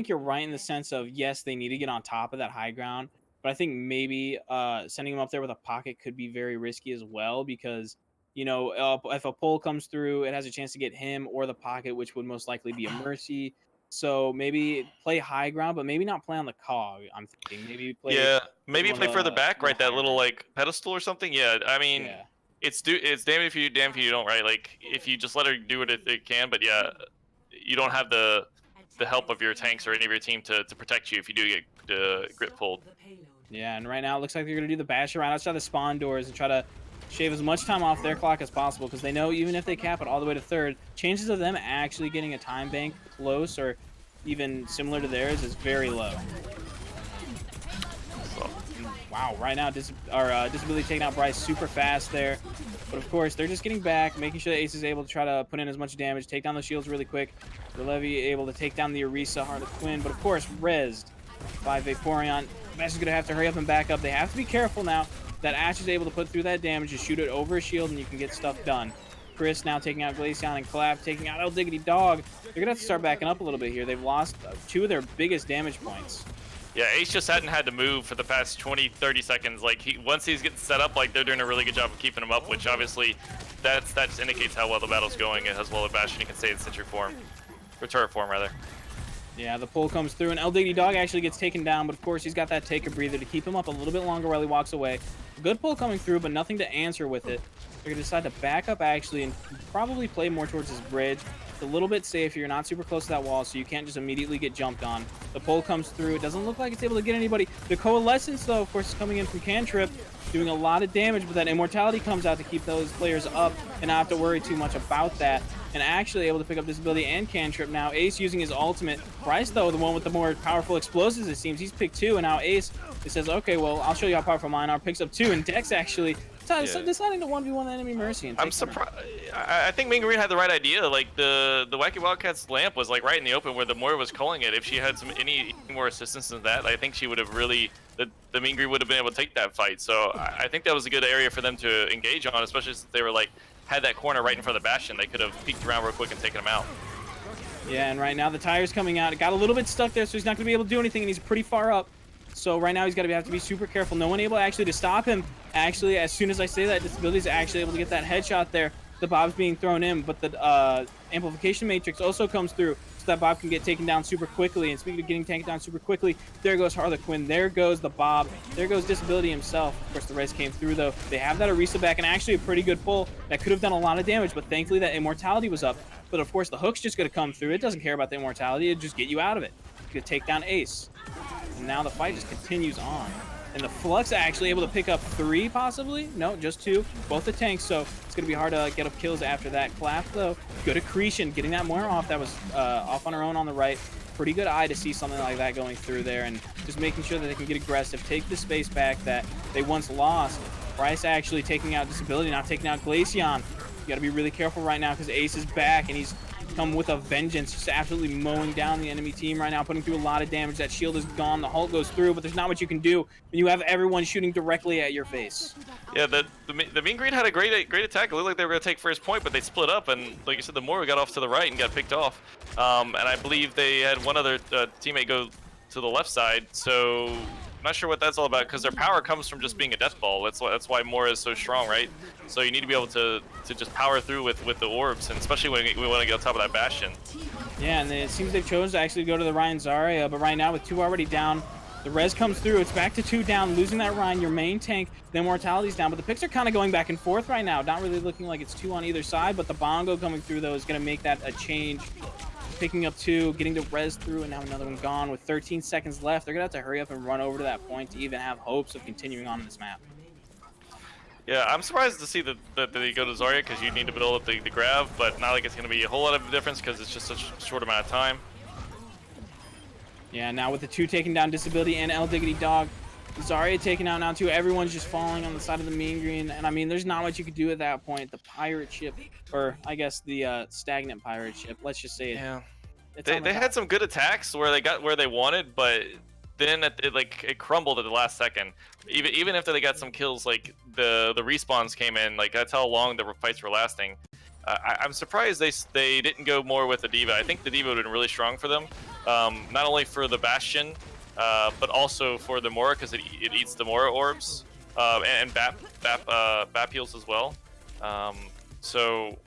you're right in the sense of yes, they need to get on top of that high ground, but I think maybe sending him up there with a pocket could be very risky as well because you know if a pull comes through, it has a chance to get him or the pocket, which would most likely be a mercy. So maybe play high ground, but maybe not play on the cog. I'm thinking maybe play Yeah, maybe maybe one play of further the back, one of right? the That higher little ground. like pedestal or something. Yeah, I mean, Yeah. it's damn if you do, damn if you don't, right? Like if you just let her do what it can, but yeah, you don't have the help of your tanks or any of your team to protect you if you do get grip pulled. Yeah, and right now it looks like they're going to do the bash around outside the spawn doors and try to shave as much time off their clock as possible because they know even if they cap it all the way to third, chances of them actually getting a time bank close or even similar to theirs is very low. So Wow, right now Disability taking out Bryce super fast there. But of course, they're just getting back, making sure that Ace is able to try to put in as much damage, take down the shields really quick. Levy able to take down the Orisa Harlequin, but of course, rezzed by Vaporeon. Bash is going to have to hurry up and back up. They have to be careful now that Ash is able to put through that damage, just shoot it over a shield, and you can get stuff done. Chris now taking out Glaceon and Clap, taking out El Diggity Dog. They're going to have to start backing up a little bit here. They've lost two of their biggest damage points. yeah, Ace just hadn't had to move for the past 20-30 seconds. Like once he's getting set up, like they're doing a really good job of keeping him up, which obviously that just indicates how well the battle's going and as well as Bastion can stay in Sentry form, or turret form rather. Yeah, the pull comes through, and El Diggity Dog actually gets taken down, but of course he's got that take a breather to keep him up a little bit longer while he walks away. Good pull coming through, but nothing to answer with it. They're going to decide to back up actually and probably play more towards this bridge. It's a little bit safer. You're not super close to that wall, so you can't just immediately get jumped on. The pull comes through. It doesn't look like it's able to get anybody. The Coalescence, though, of course, is coming in from Cantrip, doing a lot of damage, but that Immortality comes out to keep those players up and not have to worry too much about that. And actually able to pick up Disability and Cantrip now. Ace using his ultimate. Bryce, though, the one with the more powerful explosives, it seems. He's picked two, and now Ace, it says, okay, well, I'll show you how powerful mine are. Picks up two, and Dex actually deciding to 1v1 the enemy Mercy. And I'm surprised. I think Mean Green had the right idea. Like the Wacky Wildcats lamp was like right in the open where the Moira was calling it. If she had any more assistance than that, I think she would have really the Mean Green would have been able to take that fight. So I think that was a good area for them to engage on, especially since they were like had that corner right in front of the Bastion. They could have peeked around real quick and taken him out. Yeah, and right now the tire's coming out. It got a little bit stuck there, so he's not going to be able to do anything, and he's pretty far up. So right now he's got to have to be super careful. No one able actually to stop him. Actually, as soon as I say that, Disability is actually able to get that headshot there. The Bob's being thrown in, but the Amplification Matrix also comes through so that Bob can get taken down super quickly. And speaking of getting taken down super quickly, there goes Harlequin. There goes the Bob. There goes Disability himself. Of course, the res came through, though. They have that Orisa back, and actually a pretty good pull that could have done a lot of damage, but thankfully that Immortality was up. But of course, the hook's just going to come through. It doesn't care about the Immortality. It'll just get you out of it. It's going to take down Ace. And now the fight just continues on. And the Flux actually able to pick up three, possibly? No, just two. Both the tanks, so it's going to be hard to get up kills after that. Clap, though, good accretion. Getting that Moira off. That was off on her own on the right. Pretty good eye to see something like that going through there. And just making sure that they can get aggressive, take the space back that they once lost. Bryce actually taking out Disability, not taking out Glaceon. You got to be really careful right now because Ace is back, and he's come with a vengeance, just absolutely mowing down the enemy team right now, putting through a lot of damage. That shield is gone, the Hulk goes through, but there's not much you can do when you have everyone shooting directly at your face. Yeah, the Mean Green had a great attack. It looked like they were going to take first point, but they split up, and like you said, the Moira got off to the right and got picked off. And I believe they had one other teammate go to the left side, so not sure what that's all about, because their power comes from just being a death ball. That's why Mora is so strong, right? So you need to be able to just power through with the orbs, and especially when we want to get on top of that Bastion. Yeah, and it seems they've chosen to actually go to the Ryan Zarya, but right now with 2 already down, the res comes through. It's back to 2 down, losing that Ryan, your main tank. The Immortality's down, but the picks are kind of going back and forth right now. Not really looking like it's 2 on either side, but the Bongo coming through, though, is going to make that a change. Picking up 2, getting the res through, and now another one gone with 13 seconds left. They're going to have to hurry up and run over to that point to even have hopes of continuing on this map. Yeah, I'm surprised to see that they go to Zarya, because you need to build up the grab, but not like it's going to be a whole lot of difference because it's just such a short amount of time. Yeah, now with the 2 taking down Disability and El Diggity Dog, Zarya taken out now too. Everyone's just falling on the side of the mean green, and I mean, there's not much you could do at that point. The pirate ship, or I guess the stagnant pirate ship. Let's just say it. Yeah, It's they had some good attacks where they got where they wanted, but then it crumbled at the last second. Even after they got some kills, like the respawns came in, like that's how long the fights were lasting. I'm surprised they didn't go more with the D.Va. I think the D.Va would have been really strong for them, not only for the Bastion, but also for the Mora, because it eats the Mora orbs, and Bap heals as well. So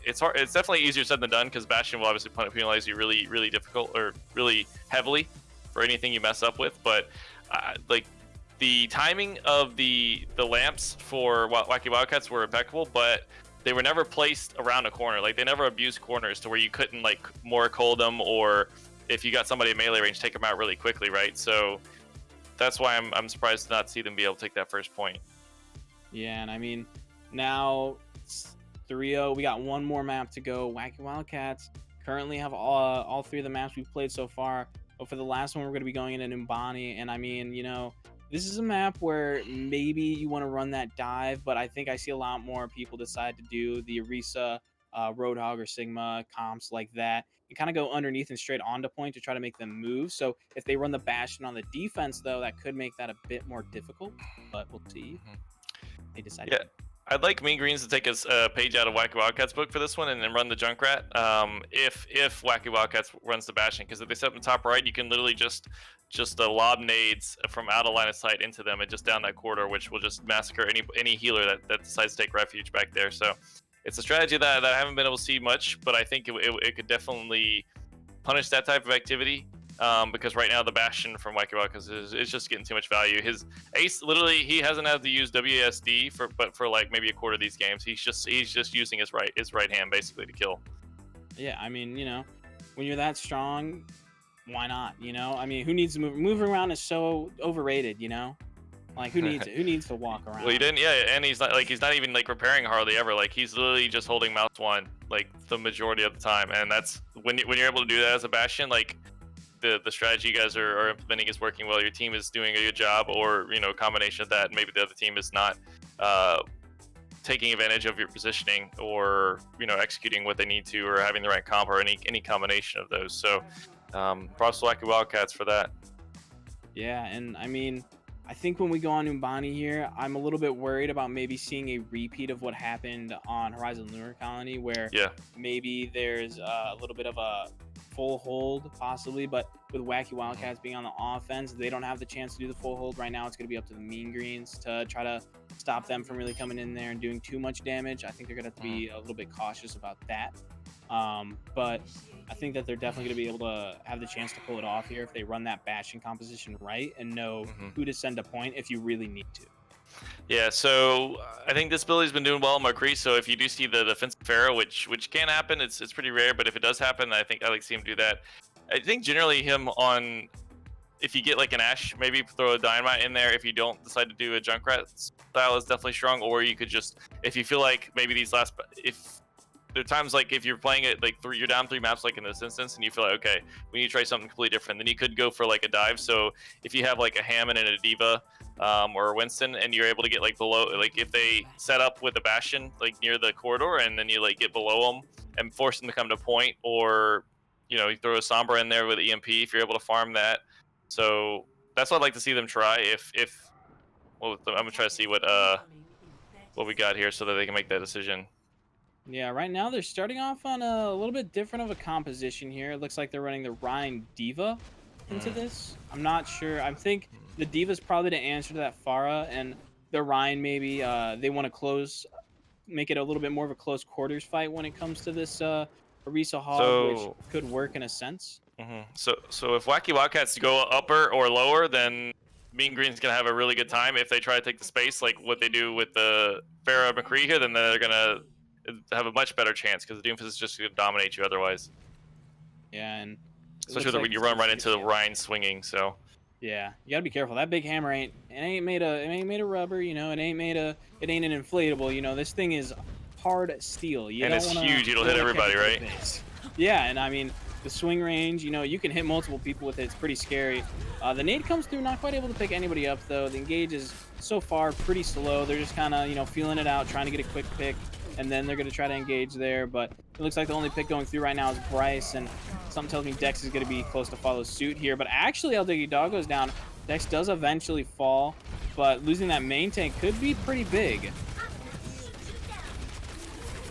it's hard. It's definitely easier said than done, because Bastion will obviously penalize you really difficult, or really heavily, for anything you mess up with. But like the timing of the lamps for Wacky Wildcats were impeccable, but they were never placed around a corner. Like they never abused corners to where you couldn't like more cold them, or if you got somebody in melee range, take them out really quickly, right? So that's why I'm surprised to not see them be able to take that first point. Yeah, and I mean, now it's 3-0. We got one more map to go. Wacky Wildcats currently have all 3 of the maps we've played so far. But for the last one, we're going to be going into Numbani. And I mean, you know, this is a map where maybe you want to run that dive, but I think I see a lot more people decide to do the Orisa, Roadhog, or Sigma comps like that, and kind of go underneath and straight onto point to try to make them move. So if they run the Bastion on the defense, though, that could make that a bit more difficult, but we'll see. They decide. Yeah, I'd like Mean Greens to take a page out of Wacky Wildcats book for this one, and then run the Junkrat. If Wacky Wildcats runs the Bastion, because if they set up in the top right, you can literally just lob nades from out of line of sight into them and just down that corridor, which will just massacre any healer that decides to take refuge back there. So it's a strategy that I haven't been able to see much, but I think it could definitely punish that type of activity. Because right now the Bastion from Wacky Wildcats is just getting too much value. His ace, literally, he hasn't had to use WASD for like maybe a quarter of these games. He's just using his right hand basically to kill. Yeah, I mean, you know, when you're that strong, why not? You know, I mean, who needs to move around is so overrated, you know? Like who needs to walk around? Well, he didn't, yeah, and he's not even like repairing hardly ever. Like he's literally just holding mouse one like the majority of the time, and that's when you're able to do that as a Bastion, like the strategy you guys are implementing is working well. Your team is doing a good job, or you know, a combination of that, and maybe the other team is not taking advantage of your positioning, or you know, executing what they need to, or having the right comp, or any combination of those. So props to Wacky Wildcats for that. Yeah, and I mean, I think when we go on Umbani here, I'm a little bit worried about maybe seeing a repeat of what happened on Horizon Lunar Colony, where maybe there's a little bit of a full hold possibly, but with Wacky Wildcats being on the offense, they don't have the chance to do the full hold right now. It's going to be up to the Mean Greens to try to stop them from really coming in there and doing too much damage. I think they're going to have to be a little bit cautious about that. But I think that they're definitely going to be able to have the chance to pull it off here if they run that Bastion composition right and know who to send a point if you really need to. Yeah, so I think this ability's been doing well in McCree, so if you do see the defensive Pharaoh, which can happen, it's pretty rare, but if it does happen, I think I like to see him do that. I think generally him on, if you get like an Ashe, maybe throw a Dynamite in there. If you don't decide to do a Junkrat style, is definitely strong, or you could just, if you feel like maybe these last, if there are times like if you're playing it like you're down 3 maps like in this instance, and you feel like, okay, we need to try something completely different, then you could go for like a dive. So if you have like a Hammond and a D.Va, or a Winston, and you're able to get like below, like if they set up with a Bastion like near the corridor, and then you like get below them and force them to come to point, or you know, you throw a Sombra in there with EMP if you're able to farm that. So that's what I'd like to see them try. Well, I'm gonna try to see what we got here so that they can make that decision. Yeah, right now they're starting off on a little bit different of a composition here. It looks like they're running the Rhine D.Va. into Mm. this. I'm not sure. I think the Divas probably the answer to that Farah, and the Ryan maybe they want to make it a little bit more of a close quarters fight when it comes to this Orisa Hog, which So, could work in a sense. so if Wacky Wildcats go upper or lower, then Mean Green's gonna have a really good time. If they try to take the space like what they do with the Farah McCree here, then they're gonna have a much better chance because the Doomfist is just gonna dominate you otherwise. Yeah, and it looks Especially like when you this run is right gonna into the be Ryan swinging. So yeah, you gotta be careful. That big hammer ain't made of rubber, you know. It ain't an inflatable, you know. This thing is hard steel. and it's huge. You It'll don't hit wanna catch everybody, it to the right? face. Yeah, and I mean the swing range, you know, you can hit multiple people with it. It's pretty scary. The nade comes through, not quite able to pick anybody up though. The engage is so far pretty slow. They're just kind of, you know, feeling it out, trying to get a quick pick, and then they're gonna try to engage there. But it looks like the only pick going through right now is Bryce, and something tells me Dex is gonna be close to follow suit here. But actually, El Diggy Dog goes down. Dex does eventually fall, but losing that main tank could be pretty big.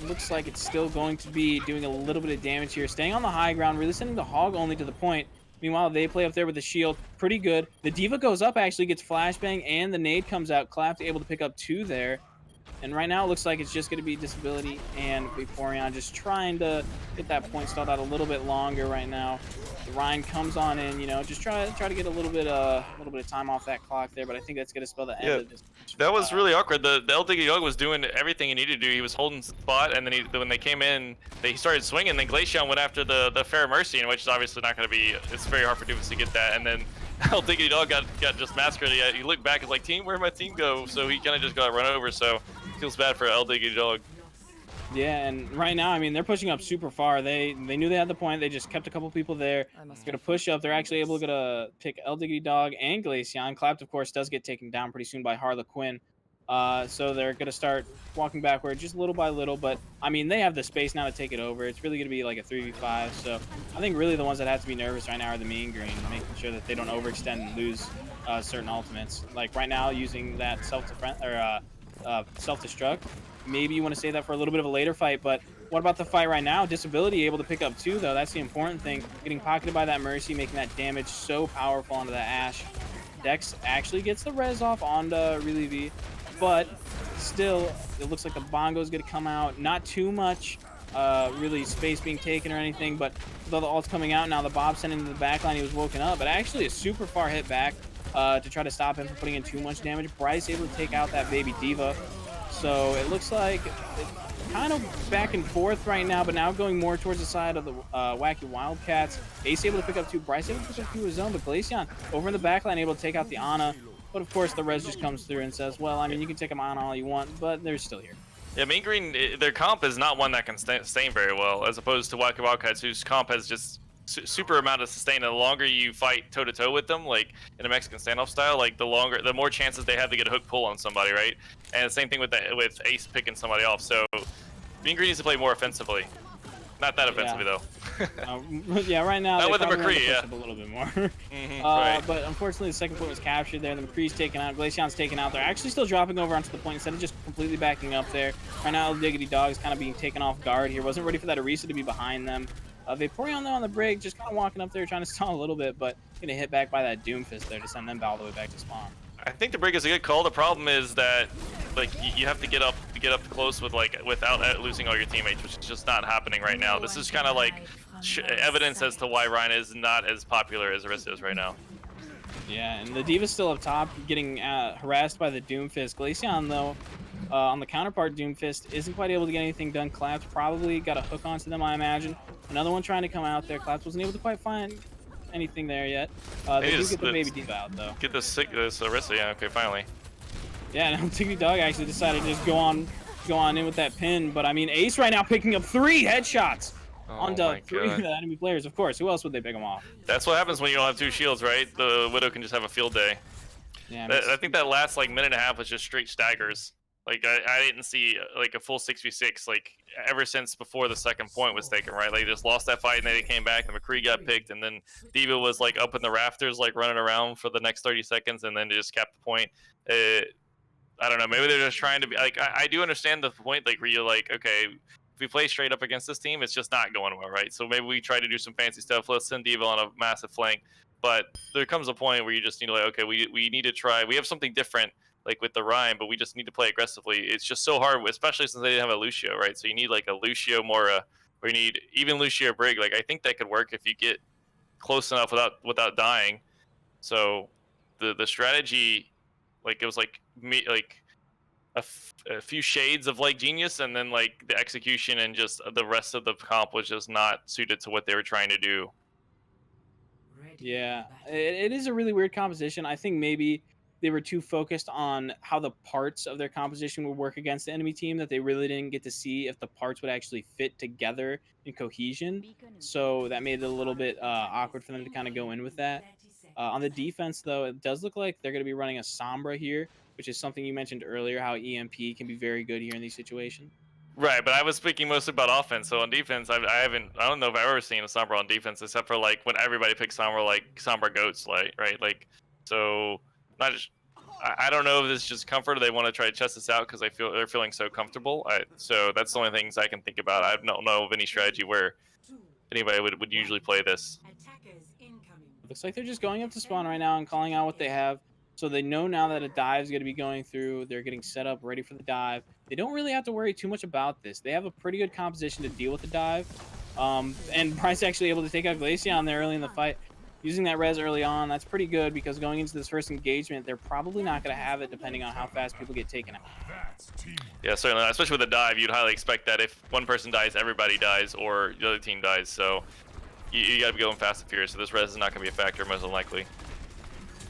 Looks like it's still going to be doing a little bit of damage here. Staying on the high ground, really sending the Hog only to the point. Meanwhile, they play up there with the shield. Pretty good. The Diva goes up, actually gets flashbang, and the nade comes out. Clapped able to pick up 2 there. And right now it looks like it's just going to be Disability and Vaporeon just trying to get that point stalled out a little bit longer right now. The Ryan comes on in, you know, just try to get a little bit of time off that clock there, but I think that's going to spell the end Yeah, of this. that was really awkward. The El Diggy Dog was doing everything he needed to do. He was holding spot, and then when they came in, he started swinging. Then Glaceon went after the Fair Mercy, which is obviously not going to be. It's very hard for Doofus to get that. And then El Diggy Dog got just massacred. He looked back, and was like, "Team, where'd my team go?" So he kind of just got run over. So feels bad for El Diggy Dog. Yeah, and right now, I mean, they're pushing up super far. They knew they had the point. They just kept a couple people there. They're gonna push up. They're actually able to pick El Diggity Dog and Glaceon. Clapped, of course, does get taken down pretty soon by Harlequin. So they're gonna start walking backward just little by little. But I mean, they have the space now to take it over. It's really gonna be like a 3v5. So I think really the ones that have to be nervous right now are the Mean Green, making sure that they don't overextend and lose certain ultimates. Like right now, using that self-defense or self-destruct. Maybe you want to save that for a little bit of a later fight, but what about the fight right now? Disability able to pick up 2, though. That's the important thing. Getting pocketed by that Mercy, making that damage so powerful onto that Ash. Dex actually gets the res off onto Really V, but still, it looks like the Bongo is going to come out. Not too much really space being taken or anything, but with all the ults coming out now, the Bob sending to the backline, he was woken up, but actually a super far hit back to try to stop him from putting in too much damage. Bryce able to take out that baby Diva. So it looks like it's kind of back and forth right now, but now going more towards the side of the Wacky Wildcats. Ace able to pick up 2, Bryce able to pick up 2 his own, but Glaceon over in the backline able to take out the Ana. But of course, the res just comes through and says, well, I mean, you can take them on all you want, but they're still here. Yeah, Mean Green, their comp is not one that can sustain very well, as opposed to Wacky Wildcats, whose comp has just super amount of sustain. And the longer you fight toe to toe with them, like in a Mexican standoff style, like the more chances they have to get a hook pull on somebody, right? And the same thing with Ace picking somebody off. So Mean Green needs to play more offensively. Not that offensively though. Yeah, right now Not they with the probably want to McCree, push yeah. up a little bit more. Right. But unfortunately, the second point was captured there. The McCree's taken out. Glaceon's taken out. They're actually still dropping over onto the point instead of just completely backing up there. Right now, Diggity Dog is kind of being taken off guard here. Wasn't ready for that Orisa to be behind them. Vaporeon, though, on the brig, just kind of walking up there, trying to stall a little bit, but getting hit back by that Doomfist there to send them all the way back to spawn. I think the brig is a good call. The problem is that like you have to get up close with without losing all your teammates, which is just not happening right now. This is kind of like evidence as to why Ryan is not as popular as Orisa is right now. Yeah, and the Diva's still up top, getting harassed by the Doomfist. Glaceon, though, on the counterpart Doomfist, isn't quite able to get anything done. Claps probably got a hook onto them, I imagine. Another one trying to come out there. Claps wasn't able to quite find anything there yet. They do get the baby Diva out, though. Get this Orisa, yeah, okay, finally. Yeah, and Tiggy Dog actually decided to just go on in with that pin. But I mean, Ace right now picking up 3 headshots onto 3 of the enemy players. Of course, who else would they pick them off? That's what happens when you don't have 2 shields, right? The Widow can just have a field day. Yeah, I think that last like minute and a half was just straight staggers. Like I didn't see like a full 6v6 like ever since before the second point was taken, right? Like they just lost that fight and then they came back and McCree got picked and then Diva was like up in the rafters like running around for the next 30 seconds and then they just capped the point. I don't know, maybe they're just trying to be like I do understand the point like where you're like, okay, if we play straight up against this team, it's just not going well, right? So maybe we try to do some fancy stuff. Let's send Diva on a massive flank. but there comes a point where you just need to, like, okay, we need to try. We have something different, like with the Rhyme, but we just need to play aggressively. It's just so hard, especially since they didn't have a Lucio, right? So you need like a Lucio Mora, or you need even Lucio Brig. Like I think that could work if you get close enough without dying. So the strategy, like it was like me like a few shades of like genius, and then like the execution and just the rest of the comp was just not suited to what they were trying to do. Yeah, it is a really weird composition. I think maybe they were too focused on how the parts of their composition would work against the enemy team that they really didn't get to see if the parts would actually fit together in cohesion. So that made it a little bit awkward for them to kind of go in with that. On the defense, though, it does look like they're going to be running a Sombra here, which is something you mentioned earlier, how EMP can be very good here in these situations. Right, but I was speaking mostly about offense. So on defense, I don't know if I've ever seen a Sombra on defense except for like when everybody picks Sombra, like Sombra goats, like right, like so. Not just, I don't know if this is just comfort or they want to try to test this out because they're feeling so comfortable. So that's the only things I can think about. I don't know of any strategy where anybody would usually play this. Looks like they're just going up to spawn right now and calling out what they have. So they know now that a dive is going to be going through. They're getting set up, ready for the dive. They don't really have to worry too much about this. They have a pretty good composition to deal with the dive. And Price actually able to take out Glaceon there early in the fight. Using that res early on, that's pretty good because going into this first engagement, they're probably not going to have it depending on how fast people get taken out. Yeah, certainly. Especially with a dive, you'd highly expect that if one person dies, everybody dies, or the other team dies. So you got to be going fast and furious. So this res is not going to be a factor, most unlikely.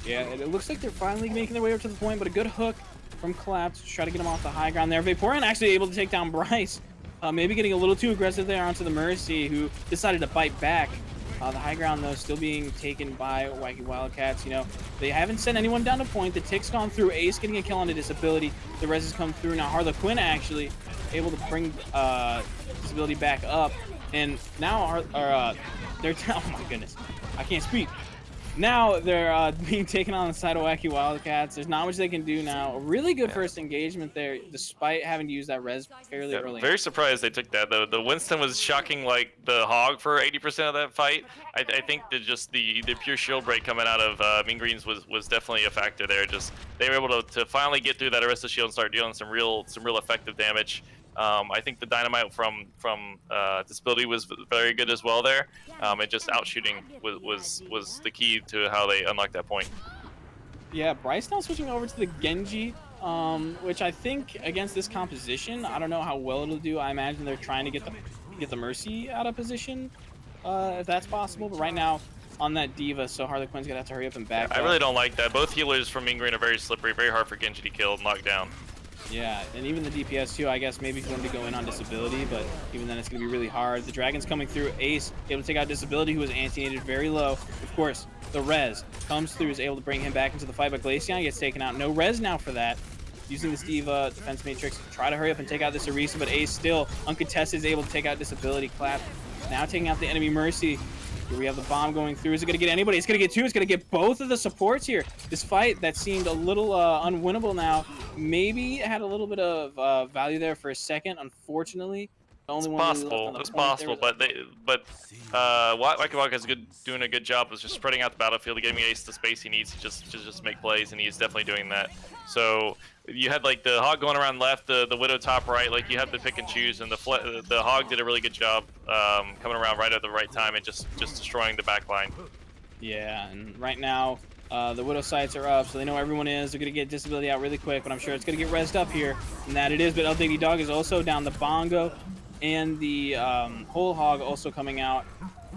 Yeah, it looks like they're finally making their way up to the point, but a good hook from Collapse to try to get him off the high ground there. Vaporeon actually able to take down Bryce. Maybe getting a little too aggressive there onto the Mercy, who decided to bite back. The high ground, though, still being taken by Wacky Wildcats. You know, they haven't sent anyone down to point. The tick's gone through. Ace getting a kill on a disability. The res has come through. Now Harlequin actually able to bring disability back up. And now they're oh my goodness, I can't speak. Now they're being taken on the side of Wacky Wildcats. There's not much they can do now. A really good first engagement there, despite having to use that res fairly early. Very surprised they took that. The Winston was shocking, like the Hog for 80% of that fight. I think that just the pure shield break coming out of Mean Greens was definitely a factor there. Just they were able to finally get through that Arista shield and start dealing some real effective damage. I think the dynamite from disability was very good as well there. And just outshooting was the key to how they unlocked that point. Yeah, Bryce now switching over to the Genji, which I think against this composition, I don't know how well it'll do. I imagine they're trying to get the Mercy out of position, if that's possible. But right now on that Diva, so Harlequin's gonna have to hurry up and back up. I really don't like that. Both healers from Mean Green are very slippery, very hard for Genji to kill and lock down. Yeah, and even the DPS too, I guess maybe he's going to go in on disability, but even then it's going to be really hard. The Dragon's coming through. Ace able to take out disability, who was anti-nated very low. Of course, the res comes through, is able to bring him back into the fight, but Glaceon gets taken out. No res now for that. Using the Steve defense matrix to try to hurry up and take out this Orisa, but Ace still uncontested is able to take out disability. Clap now taking out the enemy Mercy. Here we have the bomb going through. Is it going to get anybody? It's going to get two. It's going to get both of the supports here. This fight that seemed a little unwinnable now maybe had a little bit of value there for a second. Unfortunately, the only one possible. It's possible, but Wacky Wildcats is doing a good job of just spreading out the battlefield, getting Ace the space he needs to just make plays, and he's definitely doing that. So you had like the Hog going around left, the Widow top right, like you have to pick and choose, and the Hog did a really good job coming around right at the right time and just destroying the back line. Yeah, and right now the Widow sights are up, so they know everyone is. They're going to get disability out really quick, but I'm sure it's going to get rezzed up here, and that it is. But El Diggy Dog is also down. The Bongo and the Whole Hog also coming out.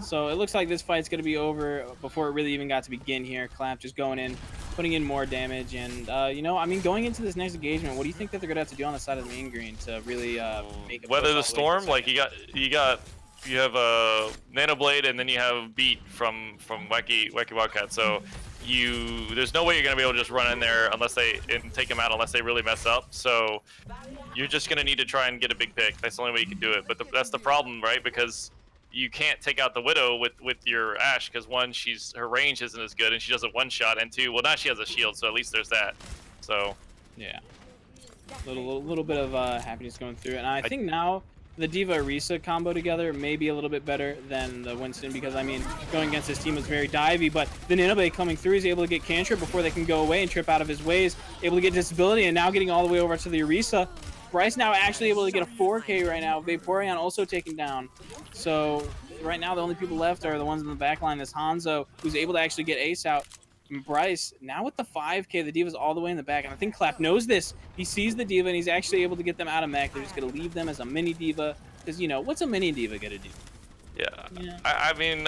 So it looks like this fight's going to be over before it really even got to begin here. Clap just going in, putting in more damage. And, you know, I mean, going into this next engagement, what do you think that they're going to have to do on the side of the Mean Green to really make it? Weather the storm? Like, you have a Nano Blade, and then you have Beat from Wacky Wildcat. So there's no way you're going to be able to just run in there and take them out unless they really mess up. So you're just going to need to try and get a big pick. That's the only way you can do it. But that's the problem, right? Because you can't take out the Widow with your Ashe, because one, her range isn't as good, and she does it one shot, and two, well, now she has a shield, so at least there's that. So yeah, little bit of happiness going through, and I think now the D.Va Orisa combo together may be a little bit better than the Winston, because, I mean, going against this team was very divey, but the Nano Blade coming through is able to get cantrip before they can go away and trip out of his ways, able to get disability, and now getting all the way over to the Orisa. Bryce now actually able to get a 4K right now. Vaporeon also taken down. So right now the only people left are the ones in the back line. This Hanzo, who's able to actually get Ace out. And Bryce, now with the 5K, the D.Va's all the way in the back. And I think Clap knows this. He sees the D.Va, and he's actually able to get them out of mech. They're just going to leave them as a mini D.Va. Because, you know, what's a mini D.Va going to do? Yeah. I mean,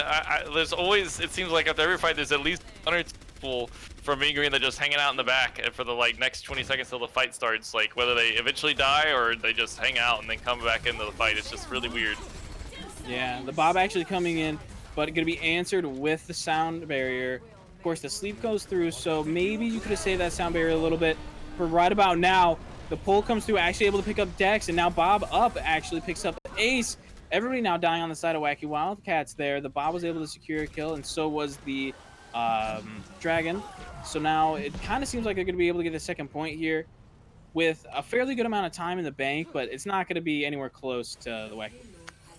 there's always, it seems like after every fight, there's at least 100 people from Mean Green that are just hanging out in the back for the next 20 seconds till the fight starts. Like whether they eventually die or they just hang out and then come back into the fight. It's just really weird. Yeah, the Bob actually coming in, but going to be answered with the sound barrier. Of course, the sleep goes through, so maybe you could have saved that sound barrier a little bit. But right about now, the pull comes through, actually able to pick up Dex, and now Bob up actually picks up Ace. Everybody now dying on the side of Wacky Wildcats there. The Bob was able to secure a kill, and so was the Dragon. So now it kind of seems like they're going to be able to get the second point here with a fairly good amount of time in the bank, but it's not going to be anywhere close to the Wacky.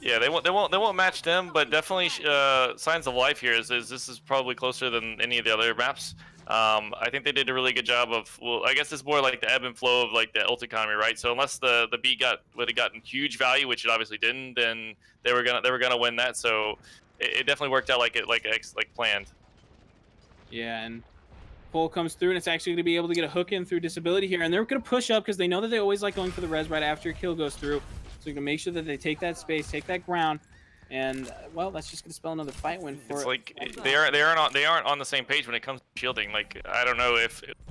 Yeah, they won't match them, but definitely signs of life here is this is probably closer than any of the other maps. I think they did a really good job of, well, I guess it's more like the ebb and flow of like the ult economy, right? So unless the beat would have gotten huge value, which it obviously didn't, then they were gonna win that. So it definitely worked out like planned. Yeah, and pull comes through, and it's actually going to be able to get a hook in through disability here, and they're going to push up because they know that they always like going for the res right after a kill goes through. So you're going to make sure that they take that space, take that ground, and well, that's just going to spell another fight win for it's like they aren't on the same page when it comes to shielding. Like I don't know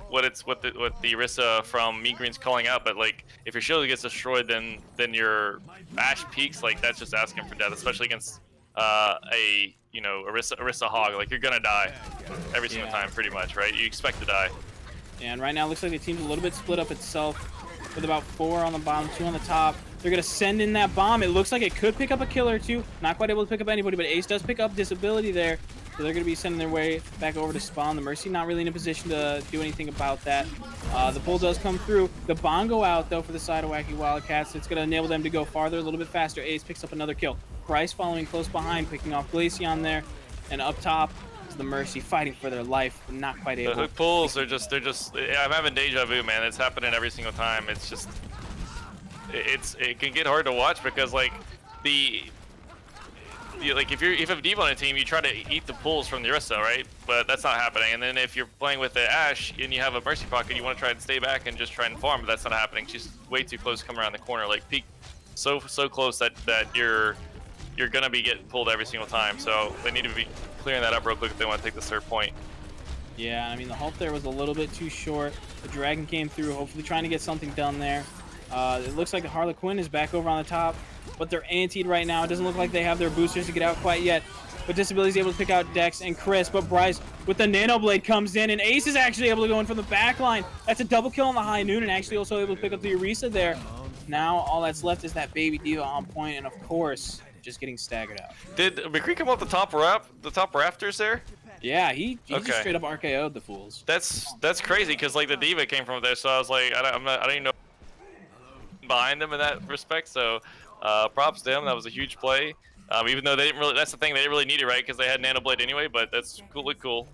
what the Orisa from Mean Green's calling out, but like if your shield gets destroyed, then your Ash peaks. Like that's just asking for death, especially against a Orisa Hog. Like you're gonna die every single time, pretty much, right? You expect to die. And right now, it looks like the team's a little bit split up itself, with about 4 on the bottom, 2 on the top. They're gonna send in that bomb. It looks like it could pick up a kill or two. Not quite able to pick up anybody, but Ace does pick up disability there. So they're gonna be sending their way back over to spawn. The Mercy not really in a position to do anything about that. The pull does come through. The bomb go out though for the side of Wacky Wildcats. It's gonna enable them to go farther, a little bit faster. Ace picks up another kill. Bryce following close behind, picking off Glaceon there. And up top is the Mercy fighting for their life, but not quite able. The hook pulls are just, I'm having deja vu, man. It's happening every single time. It's just, it can get hard to watch because like like if you have a D.Va on a team, you try to eat the pulls from the Orisa, right? But that's not happening. And then if you're playing with the Ash and you have a Mercy pocket, you want to try and stay back and just try and farm, but that's not happening. She's way too close to come around the corner, like peek so close that you're gonna be getting pulled every single time. So they need to be clearing that up real quick if they want to take this third point. Yeah, I mean the halt there was a little bit too short. The Dragon came through, hopefully trying to get something done there. It looks like the Harlequin is back over on the top, but they're antied right now. It doesn't look like they have their boosters to get out quite yet. But Disability is able to pick out Dex and Chris, but Bryce with the Nano Blade comes in, and Ace is actually able to go in from the back line. That's a double kill on the high noon, and actually also able to pick up the Orisa there. Now all that's left is that baby D.Va on point, and of course, just getting staggered out. Did McCree come up the top rafters there? Yeah, he just straight up RKO'd the fools. That's crazy because like the D.Va came from there, so I was like, I don't even know behind them in that respect. So props to them. That was a huge play. Even though they didn't really, that's the thing, they didn't really need it, right? Because they had Nano Blade anyway. But that's cool.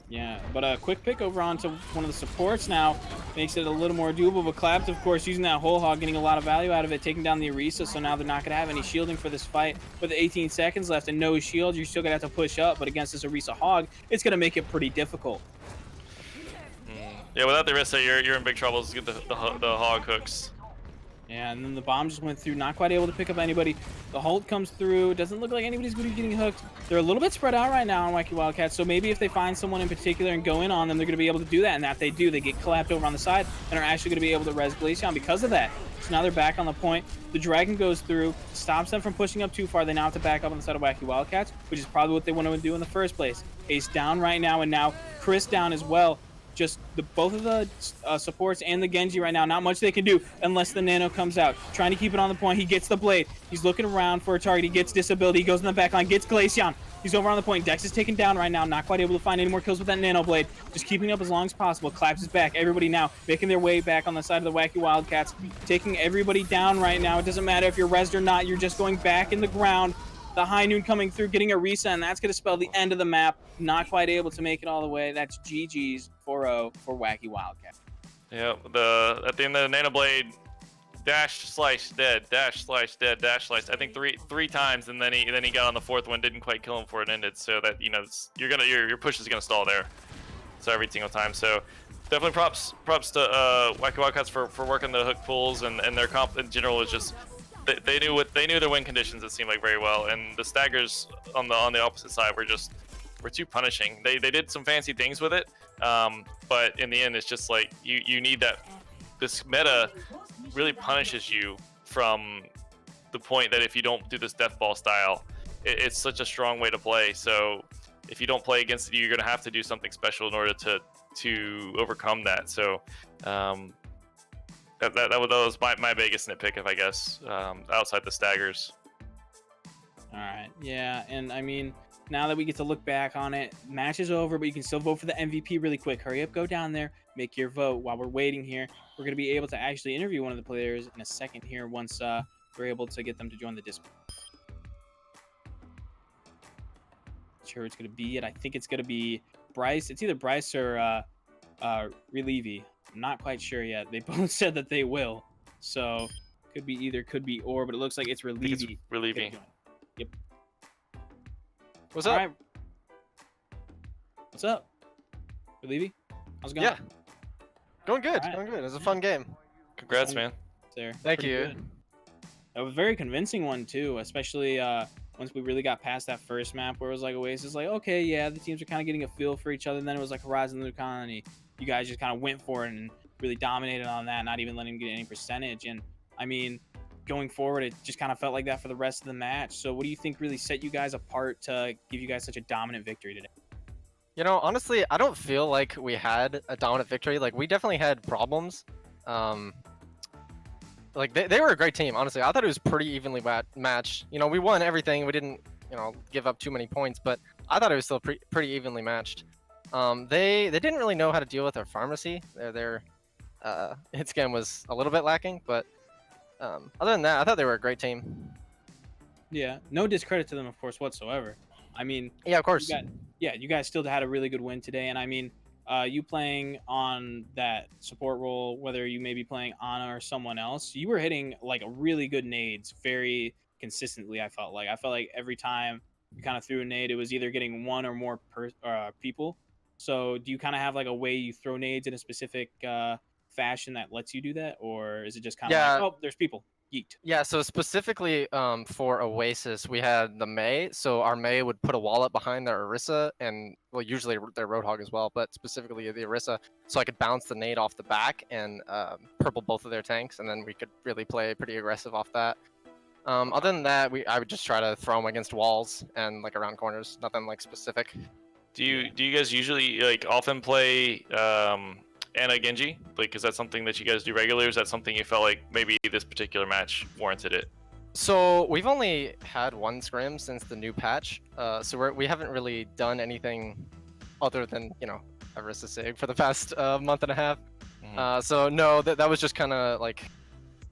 Yeah, but a quick pick over onto one of the supports now makes it a little more doable. But Clapped, of course, using that whole hog, getting a lot of value out of it, taking down the Orisa. So now they're not going to have any shielding for this fight. With 18 seconds left and no shield, you're still going to have to push up. But against this Orisa hog, it's going to make it pretty difficult. Yeah, without the Orisa, you're in big trouble. Just get the hog hooks. Yeah, and then the bomb just went through, not quite able to pick up anybody. The Halt comes through. Doesn't look like anybody's going to be getting hooked. They're a little bit spread out right now on Wacky Wildcats, so maybe if they find someone in particular and go in on them, they're going to be able to do that, and that they do. They get collapsed over on the side and are actually going to be able to res Glaceon because of that. So now they're back on the point. The Dragon goes through, stops them from pushing up too far. They now have to back up on the side of Wacky Wildcats, which is probably what they want to do in the first place. Ace down right now, and now Chris down as well. Just both of the supports and the Genji right now, not much they can do unless the Nano comes out. Trying to keep it on the point. He gets the blade. He's looking around for a target. He gets disability. He goes in the back line, gets Glaceon. He's over on the point. Dex is taken down right now. Not quite able to find any more kills with that Nano Blade. Just keeping up as long as possible. Claps is back. Everybody now making their way back on the side of the Wacky Wildcats. Taking everybody down right now. It doesn't matter if you're rezzed or not. You're just going back in the ground. The High Noon coming through, getting a reset, and that's going to spell the end of the map. Not quite able to make it all the way. That's GG's 4-0 for Wacky Wildcats. Yeah, at the end of the Nano Blade, dash, slice, dead, dash, slice, dead, dash, slice. I think three times, and then he got on the fourth one, didn't quite kill him before it ended. So that your push is gonna stall there. So every single time. So definitely props to Wacky Wildcats for working the hook pulls, and their comp in general was just they knew their win conditions, it seemed like, very well. And the staggers on the opposite side were too punishing. They did some fancy things with it, but in the end, it's just like you need that. This meta really punishes you from the point that if you don't do this death ball style, it's such a strong way to play. So if you don't play against it, you're gonna have to do something special in order to overcome that. So that was my biggest nitpick, I guess, outside the staggers. All right, yeah, and I mean, now that we get to look back on it, match is over, but you can still vote for the MVP really quick. Hurry up, go down there, make your vote. While we're waiting here, we're going to be able to actually interview one of the players in a second here once we're able to get them to join the Discord. Not sure who it's going to be yet. I think it's going to be Bryce. It's either Bryce or Relievy. I'm not quite sure yet. They both said that they will. So could be either, could be or, but it looks like it's Relievy. Relievy. Yep. What's up? Right. What's up? Relievy? How's it going? Yeah. Going good. Right. Going good. It was a fun game. Congrats, man. There. Thank you. Good. That was a very convincing one too, especially once we really got past that first map where it was like Oasis, like, okay, yeah, the teams are kind of getting a feel for each other. And then it was like Horizon New Colony. You guys just kind of went for it and really dominated on that, not even letting them get any percentage. And I mean, going forward, it just kind of felt like that for the rest of the match. So what do you think really set you guys apart to give you guys such a dominant victory today? You know, honestly, I don't feel like we had a dominant victory. Like, we definitely had problems. Like, they were a great team, honestly. I thought it was pretty evenly matched. You know, we won everything. We didn't, give up too many points, but I thought it was still pretty evenly matched. They didn't really know how to deal with our pharmacy. Their hit scan was a little bit lacking, but other than that, I thought they were a great team. Yeah, no discredit to them, of course, whatsoever. I mean, yeah, of course. You guys still had a really good win today, and I mean, you playing on that support role, whether you may be playing Ana or someone else, you were hitting like really good nades very consistently. I felt like every time you kind of threw a nade, it was either getting one or more people. So do you kind of have like a way you throw nades in a specific fashion that lets you do that, or is it just kind of like, oh, there's people? Yeet. Yeah, so specifically for Oasis, we had the Mei. So our Mei would put a wall up behind their Orisa, and well, usually their Roadhog as well, but specifically the Orisa, so I could bounce the nade off the back and purple both of their tanks, and then we could really play pretty aggressive off that. Other than that, I would just try to throw them against walls and like around corners, nothing like specific. Do you guys usually like often play Ana Genji? Like, is that something that you guys do regularly, or is that something you felt like maybe this particular match warranted it? So we've only had one scrim since the new patch, so we haven't really done anything other than Orisa Sig for the past month and a half. Mm-hmm. So no, that was just kind of like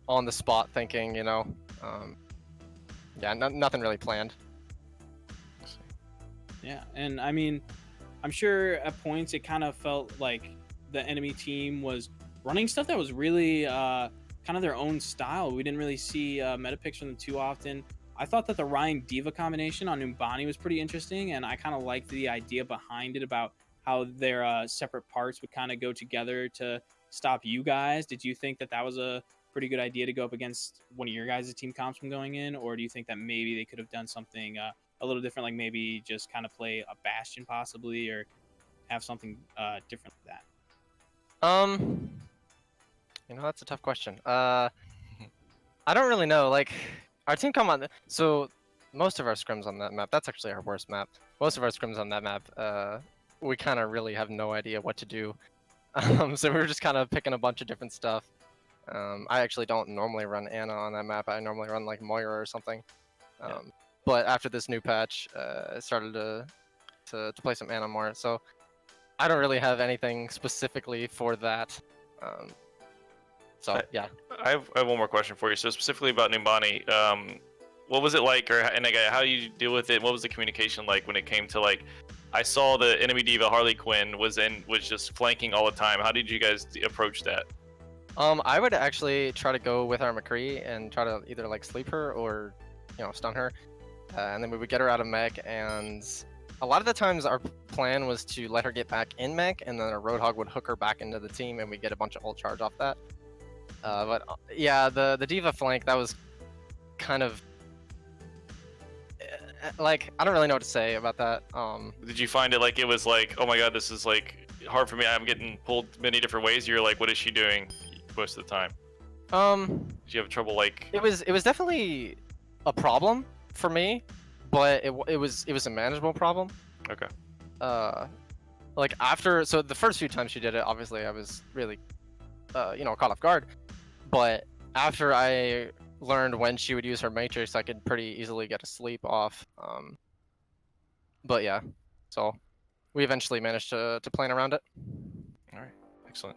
on the spot thinking, yeah, nothing really planned. Yeah, and I mean, I'm sure at points it kind of felt like the enemy team was running stuff that was really kind of their own style. We didn't really see meta picks from them too often. I thought that the Ryan Diva combination on Umbani was pretty interesting, and I kind of liked the idea behind it about how their separate parts would kind of go together to stop you guys. Did you think that was a pretty good idea to go up against one of your guys' team comps from going in, or do you think that maybe they could have done something a little different, like maybe just kind of play a Bastion possibly, or have something different like that? That's a tough question. I don't really know. Like, our team come on. So most of our scrims on that map, that's actually our worst map. Most of our scrims on that map, we kind of really have no idea what to do. So we were just kind of picking a bunch of different stuff. I actually don't normally run Ana on that map. I normally run like Moira or something. but after this new patch, I started to play some Ana more. So I don't really have anything specifically for that. So yeah. I have one more question for you. So specifically about Numbani, what was it like, and again, how do you deal with it? What was the communication like when it came to like? I saw the enemy diva Harley Quinn was just flanking all the time. How did you guys approach that? I would actually try to go with our McCree and try to either like sleep her or, stun her, and then we would get her out of mech. And a lot of the times our plan was to let her get back in mech, and then a Roadhog would hook her back into the team, and we get a bunch of ult charge off that. But yeah, the diva flank, that was kind of like, I don't really know what to say about that. Did you find it like it was like, oh my god, this is like hard for me, I'm getting pulled many different ways? You're like, what is she doing most of the time? Did you have trouble like? It was definitely a problem for me, but it was a manageable problem. Okay. Like so the first few times she did it, obviously I was really caught off guard, but after I learned when she would use her matrix, I could pretty easily get a sleep off. But yeah, so we eventually managed to plan around it. All right, excellent.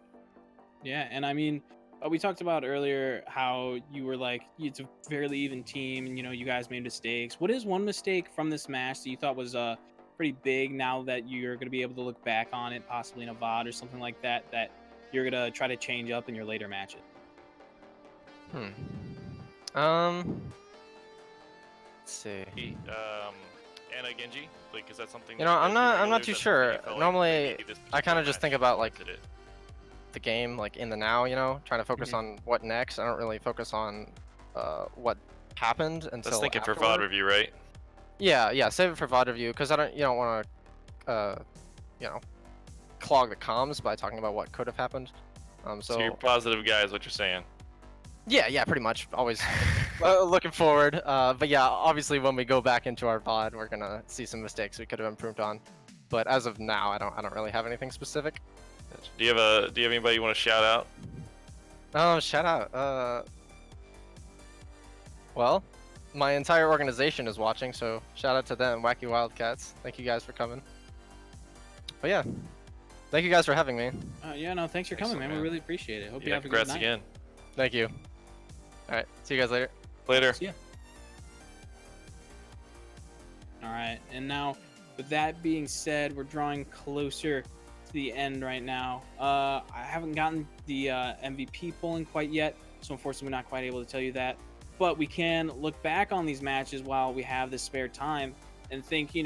Yeah, and I mean, we talked about earlier how you were like, it's a fairly even team, and you guys made mistakes. What is one mistake from this match that you thought was pretty big? Now that you're going to be able to look back on it, possibly in a VOD or something like that, that you're going to try to change up in your later matches. Let's see. Anna Genji, like, is that something? I'm not too sure. Normally, I kind of just think about like the game, like in the now. Trying to focus on what next. I don't really focus on what happened until. Let's think it for afterward. VOD review, right? Yeah. Save it for VOD review because I don't want to, clog the comms by talking about what could have happened. So you're a positive guy, is what you're saying. Yeah, pretty much. Always looking forward. But yeah, obviously when we go back into our VOD, we're gonna see some mistakes we could have improved on. But as of now, I don't really have anything specific. Do you have anybody you want to shout out? Oh, shout out. Well, my entire organization is watching, so shout out to them, Wacky Wildcats. Thank you guys for coming. But yeah, thank you guys for having me. Yeah, no, thanks for coming, man. We really appreciate it. Hope you have a good congrats night. again. Thank you. All right, see you guys later. Later. See ya. All right, and now with that being said, we're drawing closer to the end right now. I haven't gotten the MVP polling quite yet, so unfortunately we're not quite able to tell you that. But we can look back on these matches while we have this spare time and think,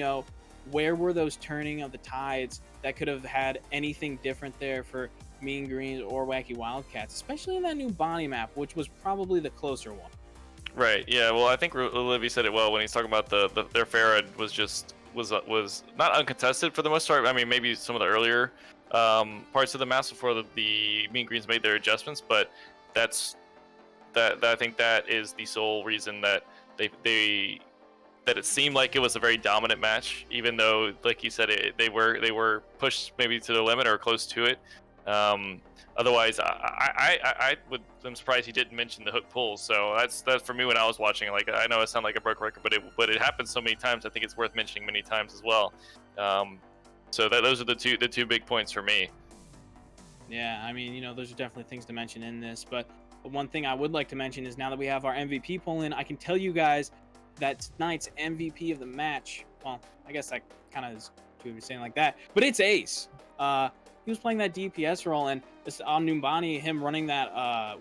where were those turning of the tides that could have had anything different there for Mean Greens or Wacky Wildcats, especially in that new Bonnie map, which was probably the closer one. Right. Yeah. Well, I think Olivia said it well when he's talking about their Farad was not uncontested for the most part. I mean, maybe some of the earlier parts of the maps before the Mean Greens made their adjustments, but I think that is the sole reason that that it seemed like it was a very dominant match, even though, like you said, they were pushed maybe to the limit or close to it. Otherwise, I'm surprised he didn't mention the hook pulls. So that's for me when I was watching. Like, I know it sounded like a broke record, but it happens so many times. I think it's worth mentioning many times as well. So those are the two big points for me. Yeah, I mean, those are definitely things to mention in this. But one thing I would like to mention is now that we have our MVP poll in, I can tell you guys that tonight's MVP of the match. Well, I guess that kind of is too saying like that, but it's Ace. He was playing that DPS role, and on Numbani, him running that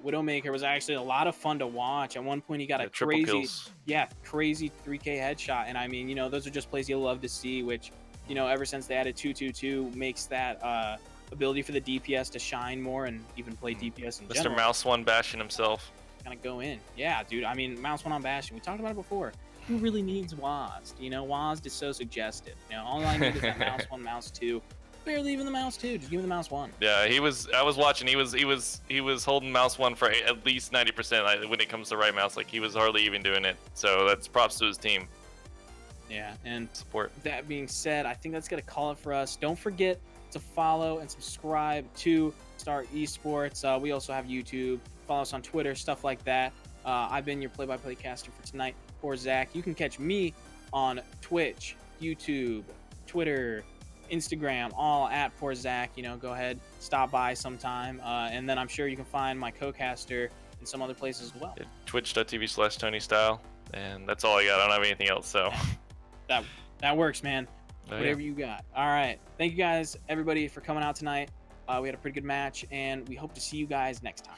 Widowmaker was actually a lot of fun to watch. At one point, he got a crazy 3K headshot, and I mean, those are just plays you'll love to see. Which, ever since they added 222, makes that ability for the DPS to shine more and even play DPS in general. Mr. Mouse One bashing himself. Kind of go in, yeah, dude. I mean, Mouse One on bashing. We talked about it before. Who really needs WASD? WASD is so suggestive. All I need is that Mouse One, Mouse Two. Barely even the mouse 2. Just give me the mouse 1. Yeah, I was watching. He was holding mouse 1 for at least 90% when it comes to right mouse. Like, he was hardly even doing it. So that's props to his team. Yeah, and support. That being said, I think that's gonna call it for us. Don't forget to follow and subscribe to Star Esports. We also have YouTube. Follow us on Twitter, stuff like that. I've been your play-by-play caster for tonight. Or Zach. You can catch me on Twitch, YouTube, Twitter, Instagram, all at Poor Zach. You know, go ahead, stop by sometime, and then I'm sure you can find my co-caster in some other places as well. Twitch.tv/TonyStyle, and that's all I got. I don't have anything else, so that works, man. Whatever you got. All right, thank you guys, everybody, for coming out tonight. We had a pretty good match, and we hope to see you guys next time.